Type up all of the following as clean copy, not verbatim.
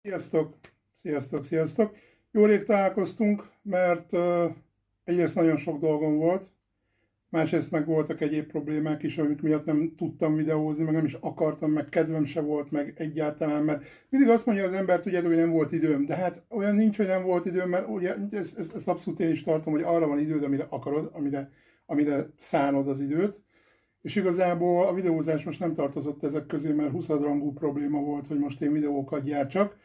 Sziasztok! Sziasztok, sziasztok! Jó rég találkoztunk, mert egyrészt nagyon sok dolgom volt, másrészt meg voltak egyéb problémák is, amik miatt nem tudtam videózni, meg nem is akartam, meg kedvem se volt, meg egyáltalán, mert mindig azt mondja az ember, tudjátok, hogy nem volt időm, de hát olyan nincs, hogy nem volt időm, mert ugye ezt abszolút én is tartom, hogy arra van időd, amire akarod, amire szánod az időt. És igazából a videózás most nem tartozott ezek közé, mert 20 rangú probléma volt, hogy most én videókat gyártsak.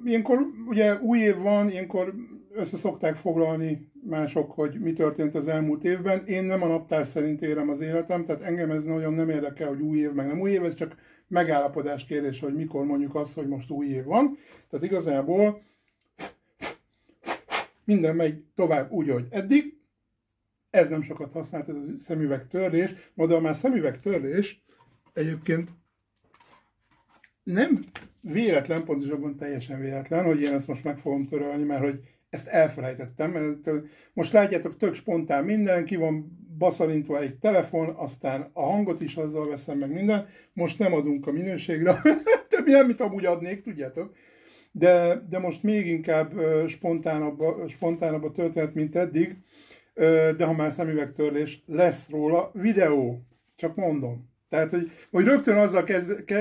Ilyenkor ugye új év van, ilyenkor össze szokták foglalni mások, hogy mi történt az elmúlt évben. Én nem a naptár szerint érem az életem, tehát engem ez nagyon nem érdekel, hogy új év, meg nem új év, ez csak megállapodás kérdése, hogy mikor mondjuk azt, hogy most új év van. Tehát igazából minden megy tovább úgy, hogy eddig. Ez nem sokat használt, ez a szemüvegtörlés. De már szemüvegtörlés egyébként nem véletlen, pontosabban teljesen véletlen, hogy én ezt most meg fogom törölni, mert hogy ezt elfelejtettem. Mert most látjátok, tök spontán minden, ki van baszalintva egy telefon, aztán a hangot is azzal veszem meg minden. Most nem adunk a minőségre, de amit amúgy adnék, tudjátok. De most még inkább spontánabb a történet, mint eddig. De ha már szemüvegtörlés, lesz róla videó. Csak mondom. Tehát, hogy rögtön azzal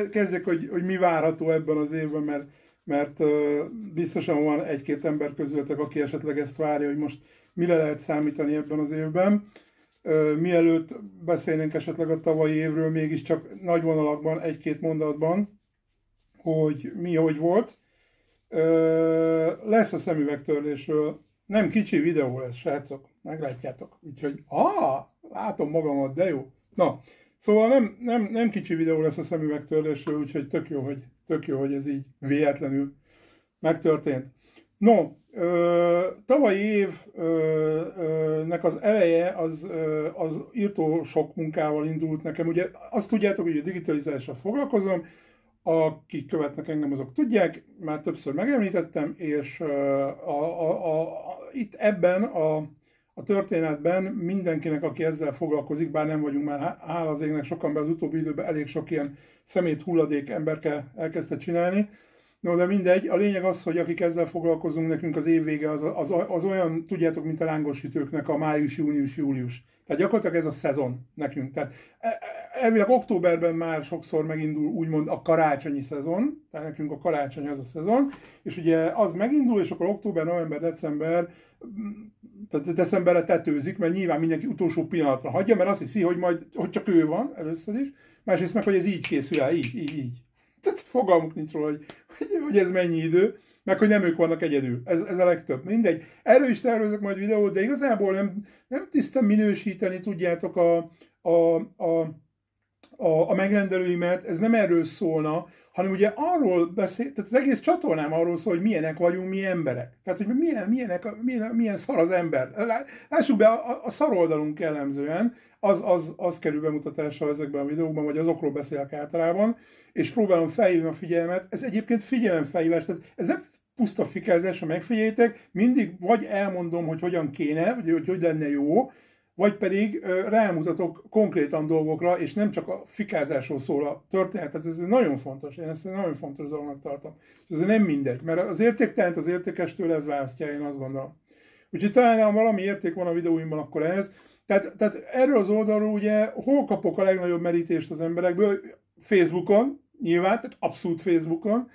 kezdjek, hogy mi várható ebben az évben, mert biztosan van egy-két ember közületek, aki esetleg ezt várja, hogy most mire lehet számítani ebben az évben. Mielőtt beszélnénk esetleg a tavalyi évről, mégiscsak nagy vonalakban, egy-két mondatban, hogy mi, hogy volt. Lesz a szemüvegtörlésről. Nem kicsi videó lesz, srácok, meglátjátok. Úgyhogy, látom magamat, de jó. Na, szóval nem kicsi videó lesz a szemüvegtörlésről, úgyhogy tök jó, hogy ez így véletlenül megtörtént. No, tavalyi évnek az eleje az írtó sok munkával indult nekem. Ugye azt tudjátok, hogy a digitalizálással foglalkozom, akik követnek engem, azok tudják, már többször megemlítettem, és itt ebben a történetben mindenkinek, aki ezzel foglalkozik, bár nem vagyunk már, hála az égnek, sokan, be az utóbbi időben elég sok ilyen szemét hulladék emberke elkezdte csinálni. No, de mindegy, a lényeg az, hogy akik ezzel foglalkozunk, nekünk az évvége az olyan, tudjátok, mint a lángosütőknek a május, június, július. Tehát gyakorlatilag ez a szezon nekünk. Tehát elvileg októberben már sokszor megindul úgymond a karácsonyi szezon, tehát nekünk a karácsony az a szezon, és ugye az megindul, és akkor október, november, december, tehát decemberre tetőzik, mert nyilván mindenki utolsó pillanatra hagyja, mert azt hiszi, hogy csak ő van először is, másrészt meg, hogy ez így készül el, így. Tehát fogalmuk nincs róla, hogy ez mennyi idő, meg hogy nem ők vannak egyedül. Ez a legtöbb. Mindegy. Erről is tervezek majd videót, de igazából nem tisztán minősíteni, tudjátok, a megrendelőimet, ez nem erről szólna, hanem ugye arról beszél, tehát az egész csatornám arról szól, hogy milyenek vagyunk mi emberek. Tehát, hogy milyen szar az ember. Lássuk be, a szaroldalunk jellemzően, az kerül bemutatásra ezekben a videókban, vagy azokról beszélek általában, és próbálom felhívni a figyelmet. Ez egyébként figyelemfelhívás, tehát ez nem puszta fikázás, ha megfigyeljétek, mindig vagy elmondom, hogy hogyan kéne, vagy hogy lenne jó, vagy pedig rámutatok konkrétan dolgokra, és nem csak a fikázásról szól a történet. Tehát ez nagyon fontos, én ezt egy nagyon fontos dolognak tartom. És ez nem mindegy, mert az értéktelent az értékestől ez választja, én azt gondolom. Úgyhogy talán ha valami érték van a videóimban, akkor ez. Tehát erről az oldalról ugye hol kapok a legnagyobb merítést az emberekből? Facebookon, nyilván, tehát abszolút Facebookon.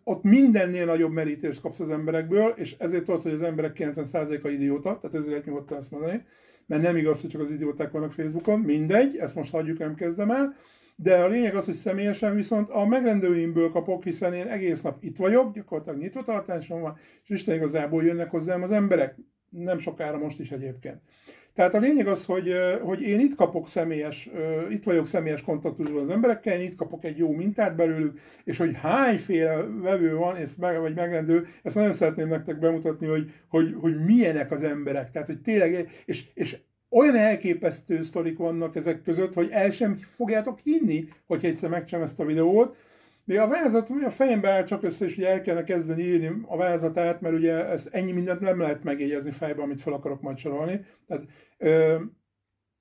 Ott mindennél nagyobb merítést kapsz az emberekből, és ezért tudod, hogy az emberek 90%-a idióta, tehát ezért nyugodtan azt mondani, mert nem igaz, hogy csak az idióták vannak Facebookon, mindegy, ezt most hagyjuk, nem kezdem el, de a lényeg az, hogy személyesen viszont a megrendelőimből kapok, hiszen én egész nap itt vagyok, gyakorlatilag nyitvatartásom van, és Isten igazából jönnek hozzám az emberek, nem sokára most is egyébként. Tehát a lényeg az, hogy én itt vagyok személyes kontaktusban az emberekkel, én itt kapok egy jó mintát belőlük, és hogy hányféle vevő van, vagy megrendelő, ezt nagyon szeretném nektek bemutatni, hogy milyenek az emberek. Tehát, hogy tényleg, és olyan elképesztő sztorik vannak ezek között, hogy el sem fogjátok hinni, hogy egyszer megcsinálom ezt a videót. Még a vázat a fejembe áll csak össze, és ugye el kellene kezdeni írni a vázatát, mert ugye ennyi mindent nem lehet megjegyezni fejbe, amit fel akarok majd sorolni. Tehát,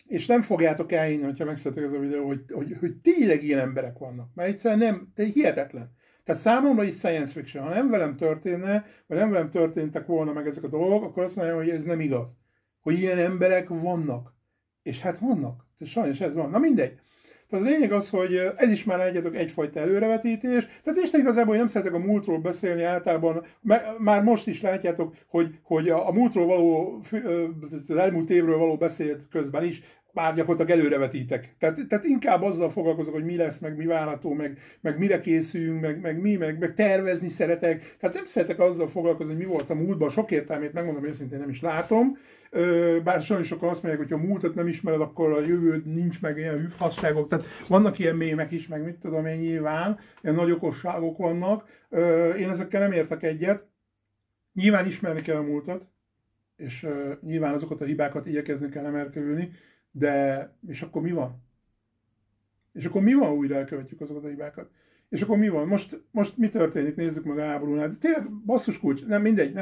és nem fogjátok elhinni, hogyha megszeretek ez a videó, hogy tényleg ilyen emberek vannak. Mert egyszerűen nem, hihetetlen. Tehát számomra is science fiction. Ha nem velem történne, vagy nem velem történtek volna meg ezek a dolgok, akkor azt mondjam, hogy ez nem igaz. Hogy ilyen emberek vannak. És hát vannak. Tehát sajnos ez van. Na mindegy. Tehát a lényeg az, hogy ez is már egyfajta előrevetítés. Tehát Isten igazából, hogy nem szeretek a múltról beszélni általában, már most is látjátok, hogy a múltról való, az elmúlt évről való beszélt közben is, már gyakorlatilag előrevetítek. Tehát inkább azzal foglalkozok, hogy mi lesz, meg mi várható, meg mire készüljünk, meg tervezni szeretek. Tehát nem szeretek azzal foglalkozni, hogy mi volt a múltban. Sok értelmét, megmondom őszintén, nem is látom. Bár sajnos sokan azt mondják, hogy ha a múltat nem ismered, akkor a jövőd nincs, meg ilyen hűfasságok. Tehát vannak ilyen mémek is, meg mit tudom én, nyilván, ilyen nagy okosságok vannak. Én ezekkel nem értek egyet. Nyilván ismerni kell a múltat, és nyilván azokat a hibákat igyekezni kell nem elkerülni, de és akkor mi van? És akkor mi van, újra elkövetjük azokat a hibákat? És akkor mi van? Most mi történik? Nézzük meg a háborúnál. De tényleg basszus kulcs, nem mindegy,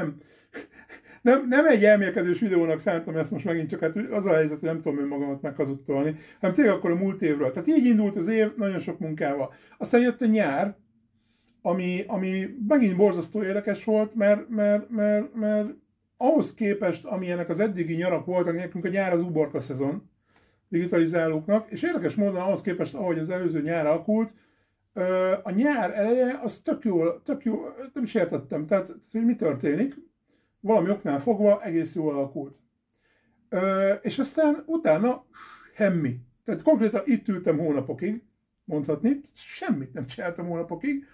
nem egy elmélkedős videónak szántam ezt most megint, csak hát az a helyzet, hogy nem tudom önmagamat meghazudtolni, hanem tényleg akkor a múlt évről. Tehát így indult az év, nagyon sok munkával. Aztán jött a nyár, ami megint borzasztó érdekes volt, mert ahhoz képest, amilyenek az eddigi nyarak voltak, nekünk a nyár az uborka szezon digitalizálóknak, és érdekes módon ahhoz képest, ahogy az előző nyár alakult, a nyár eleje az tök jó, nem is értettem, tehát hogy mi történik, valami oknál fogva egész jól alakult. És aztán utána semmi. Tehát konkrétan itt ültem hónapokig, mondhatni, semmit nem csináltam hónapokig,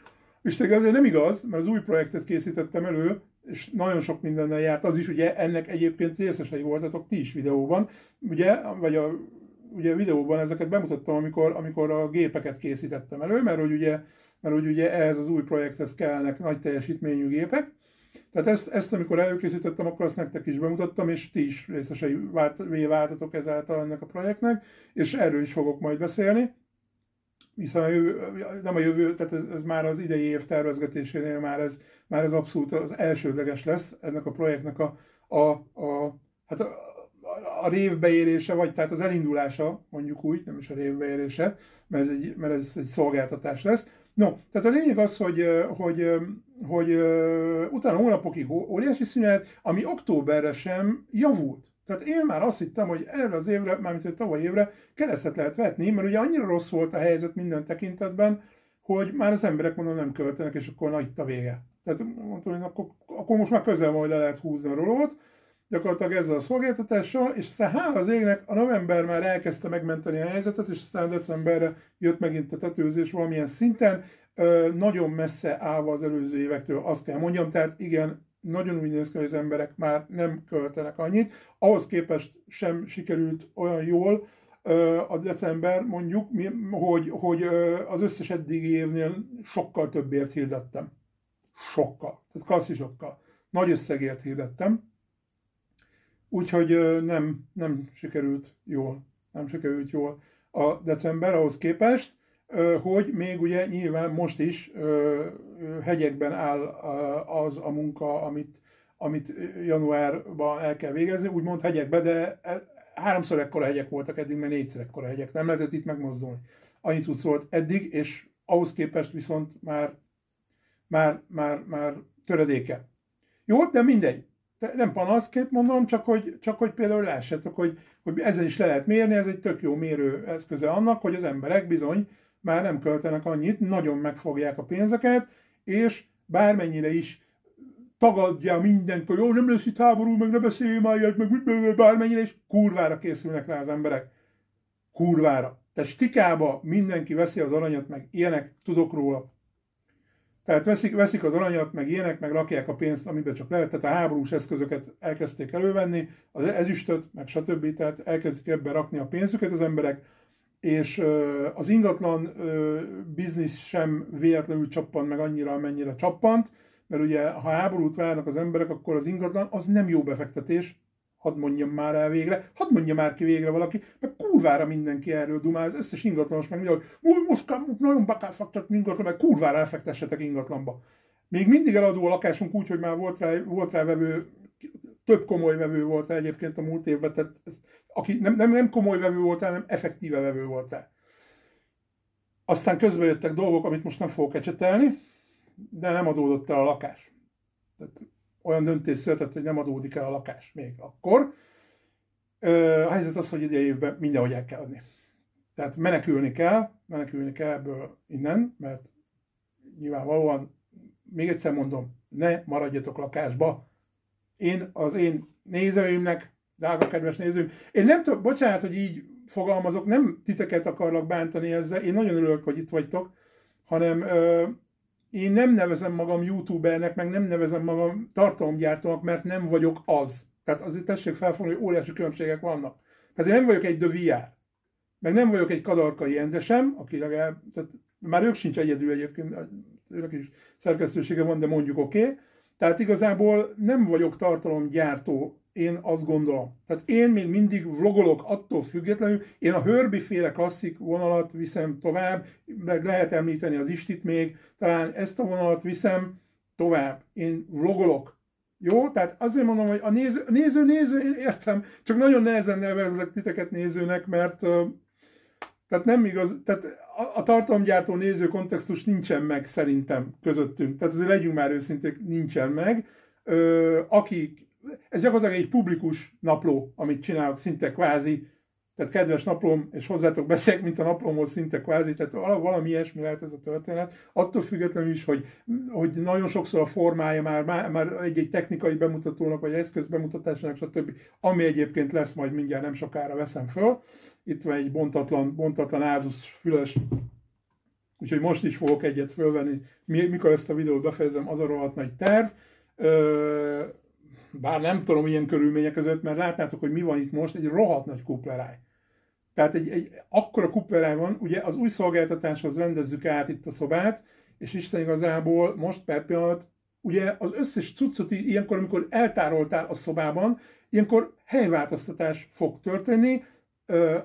és tényleg azért nem igaz, mert az új projektet készítettem elő, és nagyon sok mindennel járt, az is, ugye ennek egyébként részesei voltatok ti is videóban, ugye, vagy ugye videóban ezeket bemutattam, amikor a gépeket készítettem elő, mert hogy ugye ehhez az új projekthez kellnek nagy teljesítményű gépek. Tehát ezt amikor előkészítettem, akkor azt nektek is bemutattam, és ti is részesei váltatok ezáltal ennek a projektnek, és erről is fogok majd beszélni. Hiszen nem a jövő, tehát ez már az idei év tervezgetésénél már ez abszolút az elsődleges lesz ennek a projektnek a révbeérése, vagy tehát az elindulása, mondjuk úgy, nem is a révbeérése, mert ez egy szolgáltatás lesz. No, tehát a lényeg az, hogy utána hónapokig óriási szünet, ami októberre sem javult. Tehát én már azt hittem, hogy erre az évre, mármint hogy tavaly évre keresztet lehet vetni, mert ugye annyira rossz volt a helyzet minden tekintetben, hogy már az emberek mondom nem költenek, és akkor na itt a vége. Tehát mondtam, hogy akkor most már közel van, hogy le lehet húzni a rolót, gyakorlatilag ezzel a szolgáltatással, és aztán hála az égnek a november már elkezdte megmenteni a helyzetet, és aztán decemberre jött megint a tetőzés valamilyen szinten, nagyon messze állva az előző évektől, azt kell mondjam, tehát igen, nagyon úgy néz ki, hogy az emberek már nem költenek annyit. Ahhoz képest sem sikerült olyan jól a december, mondjuk, hogy az összes eddigi évnél sokkal többért hirdettem. Sokkal. Tehát klasszisokkal. Nagy összegért hirdettem. Úgyhogy nem sikerült jól. Nem sikerült jól a december ahhoz képest, hogy még ugye nyilván most is hegyekben áll az a munka, amit januárban el kell végezni, úgymond hegyekben, de 3-szor ekkora hegyek voltak eddig, mert 4-szer ekkora hegyek. Nem lehetett itt megmozdulni. Annyit úgy szólt eddig, és ahhoz képest viszont már töredéke. Jó, de mindegy. Nem panaszként mondom, csak hogy például lássátok, hogy ezen is le lehet mérni, ez egy tök jó mérő eszköze annak, hogy az emberek bizony már nem költenek annyit, nagyon megfogják a pénzeket, és bármennyire is tagadja mindenki, hogy jó, nem lesz itt háború, meg ne beszélj már ilyet, meg bármennyire is, kurvára készülnek rá az emberek. Kurvára. Tehát stikába mindenki veszi az aranyat, meg ilyenek, tudok róla. Tehát veszik az aranyat, meg ilyenek, meg rakják a pénzt, amiben csak lehet. Tehát a háborús eszközöket elkezdték elővenni, az ezüstöt, meg stb. Tehát elkezdik ebben rakni a pénzüket az emberek, és az ingatlan biznisz sem véletlenül csappan meg annyira, amennyire csappant, mert ugye ha háborút várnak az emberek, akkor az ingatlan az nem jó befektetés, hadd mondjam már el végre, hadd mondja már ki végre valaki, mert kurvára mindenki erről dumál, az összes ingatlanos meg mondja, hogy most nagyon be kell fektetni ingatlan, mert kurvára elfektessetek ingatlanba. Még mindig eladó a lakásunk úgy, hogy már volt rá vevő, több komoly vevő volt rá egyébként a múlt évben, tehát aki nem komoly vevő volt rá, hanem effektíve vevő volt rá. Aztán közben jöttek dolgok, amit most nem fogok ecsetelni, de nem adódott el a lakás. Tehát olyan döntés született, hogy nem adódik el a lakás még akkor. A helyzet az, hogy idei évben mindenhogy el kell adni. Tehát menekülni kell ebből innen, mert nyilvánvalóan, még egyszer mondom, ne maradjatok lakásba. Az én nézőimnek, drága kedves nézőim, én nem tudom, bocsánat, hogy így fogalmazok, nem titeket akarlak bántani ezzel, én nagyon örülök, hogy itt vagytok, hanem én nem nevezem magam youtubernek, meg nem nevezem magam tartalomgyártónak, mert nem vagyok az. Tehát azért tessék felfogni, hogy óriási különbségek vannak. Tehát én nem vagyok egy The VR, meg nem vagyok egy Kadarkai Endre sem, aki legalább, tehát már ők sincs egyedül egyébként, ők is szerkesztősége van, de mondjuk oké. Tehát igazából nem vagyok tartalomgyártó, én azt gondolom. Tehát én még mindig vlogolok attól függetlenül, én a Herbie féle klasszik vonalat viszem tovább, meg lehet említeni az Istit még, talán ezt a vonalat viszem tovább. Én vlogolok. Jó? Tehát azért mondom, hogy a néző, én értem, csak nagyon nehezen nevezlek titeket nézőnek, mert tehát nem igaz, tehát a tartalomgyártó néző kontextus nincsen meg szerintem közöttünk. Tehát azért legyünk már őszinték, nincsen meg. Ez gyakorlatilag egy publikus napló, amit csinálok, szinte kvázi. Tehát kedves naplóm, és hozzátok beszélek, mint a naplómhoz, szinte kvázi. Tehát valami ilyesmi lehet ez a történet. Attól függetlenül is, hogy nagyon sokszor a formája már egy technikai bemutatónak, vagy eszköz bemutatásának, stb. Ami egyébként lesz, majd mindjárt nem sokára veszem föl. Itt van egy bontatlan Asus füles, úgyhogy most is fogok egyet fölvenni, mikor ezt a videót befejezem, az a rohadt nagy terv. Bár nem tudom ilyen körülmények között, mert látnátok, hogy mi van itt most, egy rohadt nagy kupleráj. Tehát egy akkora kupleráj van, ugye az új szolgáltatáshoz rendezzük át itt a szobát, és Isten igazából most per pillanat, ugye az összes cuccot ilyenkor, amikor eltároltál a szobában, ilyenkor helyváltoztatás fog történni,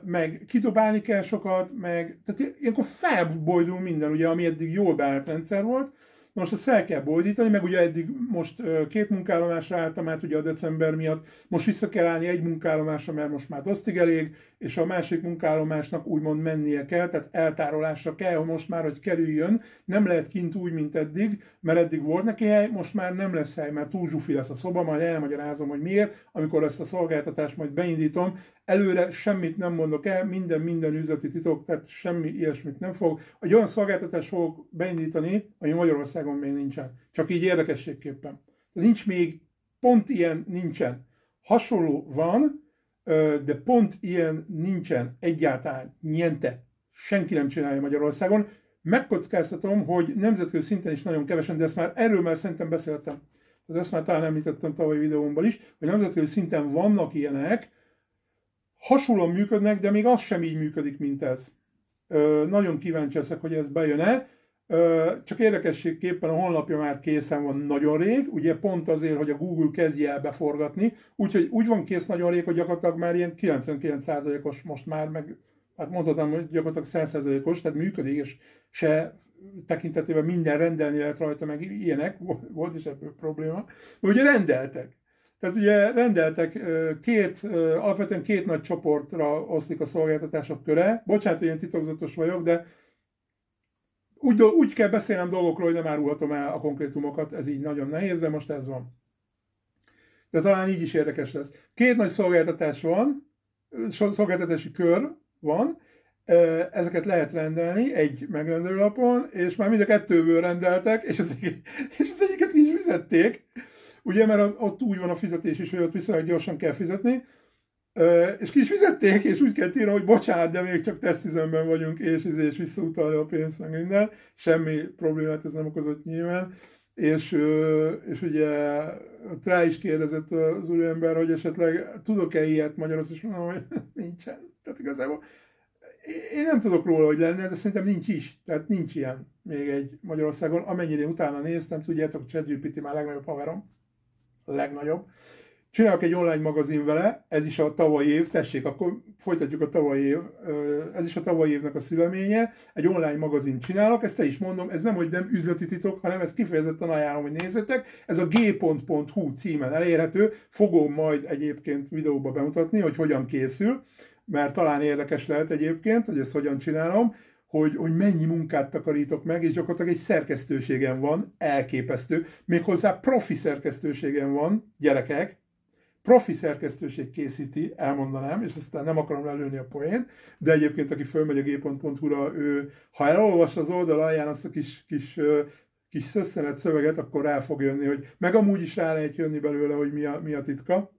meg kidobálni kell sokat, tehát ilyenkor felbojdul minden, ugye, ami eddig jól beállt rendszer volt. Most ezt el kell bojdítani, meg ugye eddig most 2 munkállomásra álltam át ugye a december miatt, most vissza kell állni 1 munkállomásra, mert most már dosztig elég, és a másik munkállomásnak úgymond mennie kell, tehát eltárolásra kell, hogy most már, hogy kerüljön, nem lehet kint úgy, mint eddig, mert eddig volt neki hely, most már nem lesz hely, mert túl zsufi lesz a szoba, majd elmagyarázom, hogy miért, amikor ezt a szolgáltatást majd beindítom. Előre semmit nem mondok el, minden üzleti titok, tehát semmi ilyesmit nem fog. Egy olyan szolgáltatást fogok beindítani, ami Magyarországon még nincsen. Csak így érdekességképpen. Nincs még, pont ilyen nincsen. Hasonló van, de pont ilyen nincsen egyáltalán, niente. Senki nem csinálja Magyarországon. Megkockáztatom, hogy nemzetközi szinten is nagyon kevesen, de erről már szerintem beszéltem. Tehát ezt már talán említettem tavalyi videómban is, hogy nemzetközi szinten vannak ilyenek, hasonlóan működnek, de még az sem így működik, mint ez. Nagyon kíváncsi leszek, hogy ez bejön-e. Csak érdekességképpen a honlapja már készen van nagyon rég, ugye pont azért, hogy a Google kezdje el beforgatni, úgyhogy úgy van kész nagyon rég, hogy gyakorlatilag már ilyen 99%-os most már, meg hát mondhatom, hogy gyakorlatilag 100%-os, tehát működik, és se tekintetében minden rendelni lehet rajta, meg ilyenek, volt is ebből probléma. De ugye rendeltek. Tehát ugye rendeltek alapvetően 2 nagy csoportra oszlik a szolgáltatások köre. Bocsánat, hogy ilyen titokzatos vagyok, de úgy kell beszélnem dolgokról, hogy nem árulhatom el a konkrétumokat, ez így nagyon nehéz, de most ez van. De talán így is érdekes lesz. 2 nagy szolgáltatás van, szolgáltatási kör van, ezeket lehet rendelni egy megrendelőlapon, és már mind a 2-ből rendeltek, és az egyiket ki is fizették. Ugye, mert ott úgy van a fizetés is, hogy ott viszonylag gyorsan kell fizetni, és ki is fizették, és úgy kell írni, hogy bocsánat, de még csak tesztüzemben vagyunk, és visszautalni a pénzt, meg minden. Semmi problémát ez nem okozott nyilván. És ugye rá is kérdezett az úriember, hogy esetleg tudok-e ilyet Magyarországon, és mondom, hogy nincsen. Tehát igazából én nem tudok róla, hogy lenne, de szerintem nincs is. Tehát nincs ilyen még egy Magyarországon. Amennyire utána néztem, tudjátok, ChatGPT már legnagyobb haverom. A legnagyobb. Csinálok egy online magazin vele, ez is a tavalyi év, tessék, akkor folytatjuk a tavalyi év, ez is a tavalyi évnek a szüleménye, egy online magazin csinálok, ezt te is mondom, ez nem, hogy nem üzleti titok, hanem ez kifejezetten ajánlom, hogy nézzétek, ez a g.hu címen elérhető, fogom majd egyébként videóba bemutatni, hogy hogyan készül, mert talán érdekes lehet egyébként, hogy ezt hogyan csinálom. hogy mennyi munkát takarítok meg, és gyakorlatilag egy szerkesztőségem van, elképesztő, méghozzá profi szerkesztőségem van, gyerekek, profi szerkesztőség készíti, elmondanám, és aztán nem akarom lelőni a poént, de egyébként, aki fölmegy a g.hu-ra, ő, ha elolvassa az oldal alján azt a kis szösszenet szöveget, akkor rá fog jönni, hogy meg amúgy is rá lehet jönni belőle, hogy mi a titka.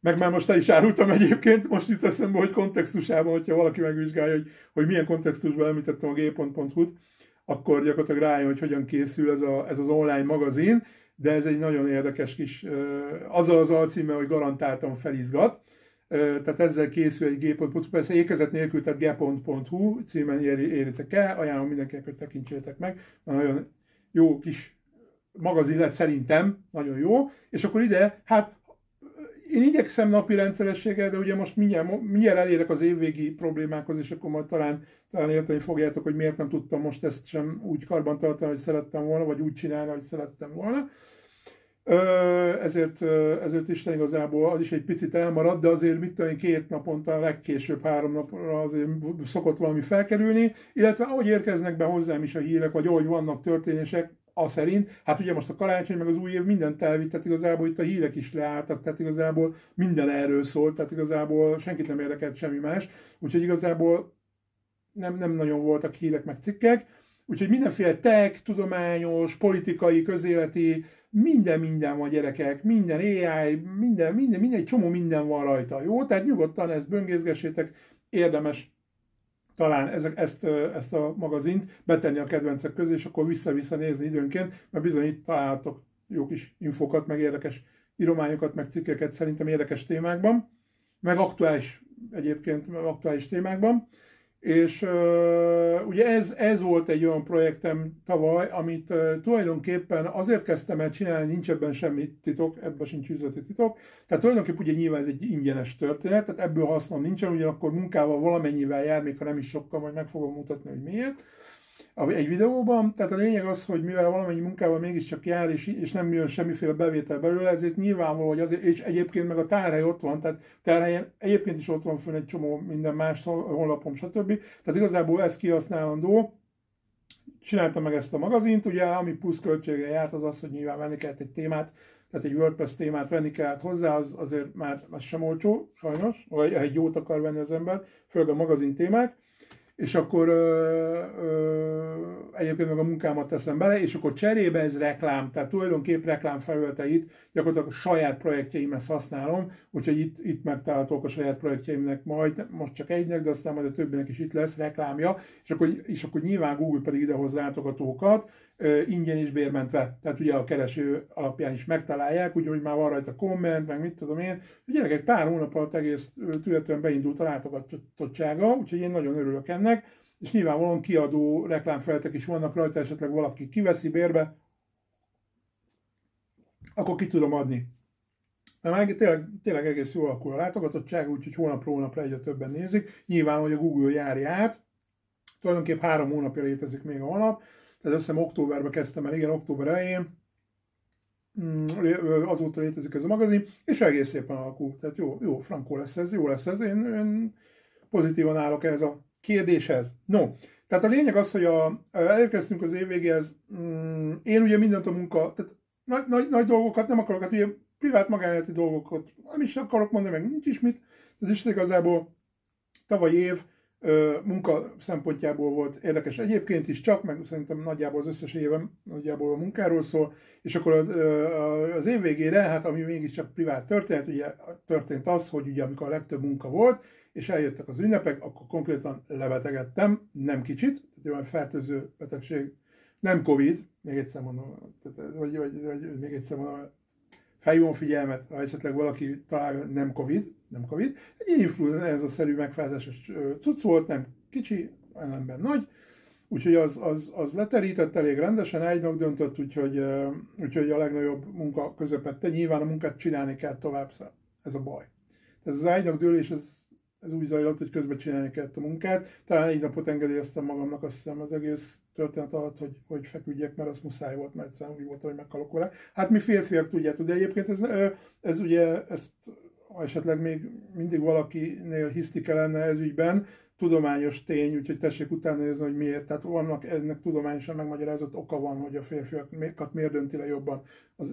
Meg már most el is árultam egyébként, most jut eszembe, hogy kontextusában, hogyha valaki megvizsgálja, hogy milyen kontextusban említettem a g.hu-t, akkor gyakorlatilag rájön, hogy hogyan készül ez az online magazin, de ez egy nagyon érdekes kis, azzal az alcíme, hogy garantáltan felizgat. Tehát ezzel készül egy g.hu, persze ékezet nélkül, tehát g.hu címen éritek el, ajánlom mindenkinek, hogy tekintsétek meg, nagyon jó kis magazin lett szerintem, nagyon jó, és akkor ide, hát én igyekszem napi rendszerességgel, de ugye most mindjárt elérek az évvégi problémákhoz, és akkor majd talán érteni fogjátok, hogy miért nem tudtam most ezt sem úgy karbantartani, hogy szerettem volna, vagy úgy csinálni, hogy szerettem volna. Ezért Isten igazából az is egy picit elmaradt, de azért mit tudom én, 2 naponta, legkésőbb 3 napra azért szokott valami felkerülni, illetve ahogy érkeznek be hozzám is a hírek, vagy ahogy vannak történések, szerint, hát ugye most a karácsony meg az új év mindent elvitt, tehát igazából itt a hírek is leálltak, tehát igazából minden erről szólt, tehát igazából senkit nem érdekelt semmi más, úgyhogy igazából nem nagyon voltak hírek meg cikkek, úgyhogy mindenféle tech, tudományos, politikai, közéleti, minden van gyerekek, minden AI, minden, egy csomó minden van rajta, jó? Tehát nyugodtan ezt böngészgessétek, érdemes talán ezt a magazint betenni a kedvencek közé, és akkor vissza-vissza nézni időnként, mert bizony itt találhatok jó kis infókat, meg érdekes írományokat, meg cikkeket szerintem érdekes témákban, meg aktuális témákban. És ugye ez volt egy olyan projektem tavaly, amit tulajdonképpen azért kezdtem el csinálni, nincs ebben semmi titok, ebben sincs üzleti titok. Tehát tulajdonképpen ugye nyilván ez egy ingyenes történet, tehát ebből hasznom nincsen, ugyanakkor munkával valamennyivel jár, még ha nem is sokkal, majd meg fogom mutatni, hogy miért egy videóban. Tehát a lényeg az, hogy mivel valamennyi munkával mégiscsak jár, és nem jön semmiféle bevétel belőle, ezért nyilvánvaló, hogy azért, és egyébként meg a tárhely ott van, tehát tárhelyen egyébként is ott van fönn egy csomó minden más honlapom, stb. Tehát igazából ez kihasználandó. Csináltam meg ezt a magazint, ugye, ami plusz költsége járt, az az, hogy nyilván venni kellett egy témát, tehát egy WordPress témát venni kellett hozzá, azért már az sem olcsó, sajnos, vagy egy jót akar venni az ember, főleg a magazin témák, és akkor egyébként meg a munkámat teszem bele, és akkor cserébe ez reklám, tehát tulajdonképp reklámfelületeit gyakorlatilag a saját projektjeimhez használom, úgyhogy itt megtalálhatók a saját projektjeimnek majd, most csak egynek, de aztán majd a többinek is itt lesz reklámja, és akkor nyilván Google pedig idehoz látogatókat, ingyen és bérmentve, tehát ugye a kereső alapján is megtalálják, úgyhogy már van rajta komment, meg mit tudom én. A gyerekek pár hónap alatt egész tületően beindult a látogatottsága, úgyhogy én nagyon örülök ennek, és nyilvánvalóan kiadó reklámfelületek is vannak rajta, esetleg valaki kiveszi bérbe, akkor ki tudom adni. De már tényleg egész jól alakul a látogatottság, úgyhogy hónapról hónapra egyre többen nézik. Nyilván, hogy a Google járja át, tulajdonképpen 3 hónapja létezik még a honlap, tehát azt hiszem októberben kezdtem el, igen, október elején, azóta létezik ez a magazin, és egész szépen alakul. Tehát jó, frankó lesz ez, jó lesz ez, én pozitívan állok ehhez a kérdéshez. No, tehát a lényeg az, hogy elérkeztünk az év végéhez, én ugye mindent a munka, tehát nagy dolgokat nem akarok, hát ugye privát magánéleti dolgokat nem is akarok mondani, meg nincs is mit, ez is igazából tavalyi év munka szempontjából volt érdekes egyébként is, csak meg szerintem nagyjából az összes évem nagyjából a munkáról szól, és akkor az év végére, hát ami mégiscsak privát történet, ugye történt az, hogy ugye amikor a legtöbb munka volt, és eljöttek az ünnepek, akkor konkrétan lebetegedtem, nem kicsit, tehát olyan fertőző betegség, nem Covid, még egyszer mondom, vagy még egyszer mondom, felhívom figyelmet, ha esetleg valaki talál, nem Covid, egy influenza-szerű megfázásos cucc volt, nem kicsi, ellenben nagy, úgyhogy az leterített elég rendesen, ágynak döntött, úgyhogy a legnagyobb munka közepette. Nyilván a munkát csinálni kell tovább, ez a baj. Ez az ágynak dőlés, ez úgy zajlott, hogy közben csinálni kellett a munkát. Talán 1 napot engedélyeztem magamnak, azt hiszem az egész történet alatt, hogy feküdjek, mert az muszáj volt, mert egyszerűen úgy volt, hogy meghalok vele. Hát mi férfiak tudjátok, de egyébként ez ugye, ezt esetleg még mindig valakinél hisztike lenne ez ügyben, tudományos tény, úgyhogy tessék utána nézni, hogy miért. Tehát vannak ennek tudományosan megmagyarázott oka van, hogy a férfiakat miért dönti le jobban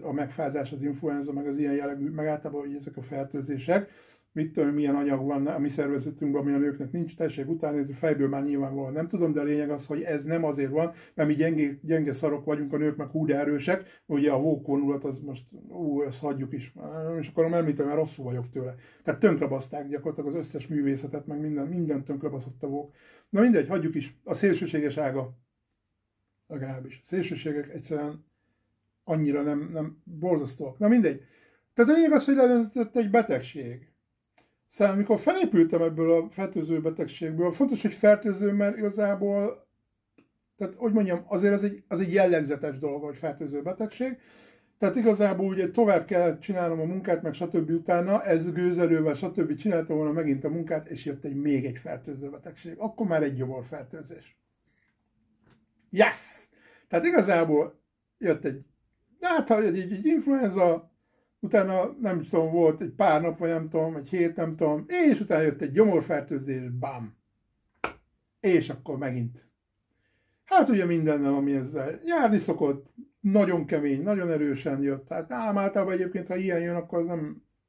a megfázás, az influenza, meg az ilyen jellegű, meg általában hogy ezek a fertőzések. Mit tudom, milyen anyag van a mi szervezetünkben, ami a nőknek nincs, tessék utána nézni, fejből már nyilvánvalóan nem tudom, de a lényeg az, hogy ez nem azért van, mert mi gyenge szarok vagyunk, a nők meg hú de erősek, ugye a vókvonulat az most, ezt hagyjuk is, és akarom említeni, mert rosszul vagyok tőle. Tehát tönkrebaszták gyakorlatilag az összes művészetet, meg minden tönkrebaszott a vók. Na mindegy, hagyjuk is, a szélsőséges ága, legalábbis. A szélsőségek egyszerűen annyira nem borzasztóak. Na mindegy. Tehát a lényeg az, hogy ledöntött egy betegség. Aztán amikor felépültem ebből a fertőző betegségből, fontos, hogy fertőző, mert igazából, tehát hogy mondjam, azért az egy jellegzetes dolog, hogy fertőző betegség. Tehát igazából ugye tovább kellett csinálnom a munkát, meg stb. Utána, ez gőzerővel, stb. Csináltam volna megint a munkát, és jött még egy fertőző betegség. Akkor már egy gyomorfertőzés. Yes! Tehát igazából jött egy influenza, utána nem tudom, volt egy pár nap, vagy nem tudom, egy hét, nem tudom, és utána jött egy gyomorfertőzés, bám! És akkor megint. Hát ugye mindennel, ami ezzel járni szokott, nagyon kemény, nagyon erősen jött. Hát nálam általában egyébként, ha ilyen jön, akkor az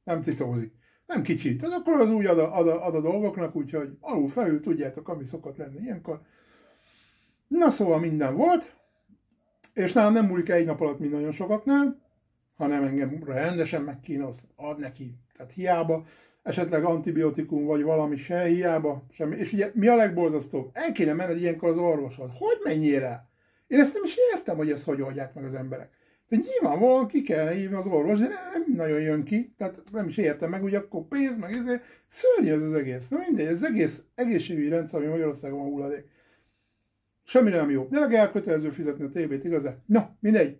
nem cicózik. Nem kicsi. Tehát akkor az úgy ad a dolgoknak, úgyhogy alul felül tudjátok, ami szokott lenni ilyenkor. Na szóval minden volt, és nálam nem múlik egy nap alatt, mint nagyon sokaknál, hanem engem rendesen megkínoz, ad neki. Tehát hiába, esetleg antibiotikum vagy valami se, hiába, semmi. És ugye mi a legborzasztóbb? El kéne menned ilyenkor az orvoshoz. Hogy menjél el? Én ezt nem is értem, hogy ezt hogy oldják meg az emberek. De nyilvánvalóan ki kellene hívni az orvos, de nem nagyon jön ki, tehát nem is értem meg, hogy akkor pénz, meg ezért szörnyű ez az egész. Na mindegy, ez egész egészségügyi rendszer, ami Magyarországon van hulladék. Semmire nem jó. De legalább kötelező fizetni a TB-t, igaz? Na, mindegy.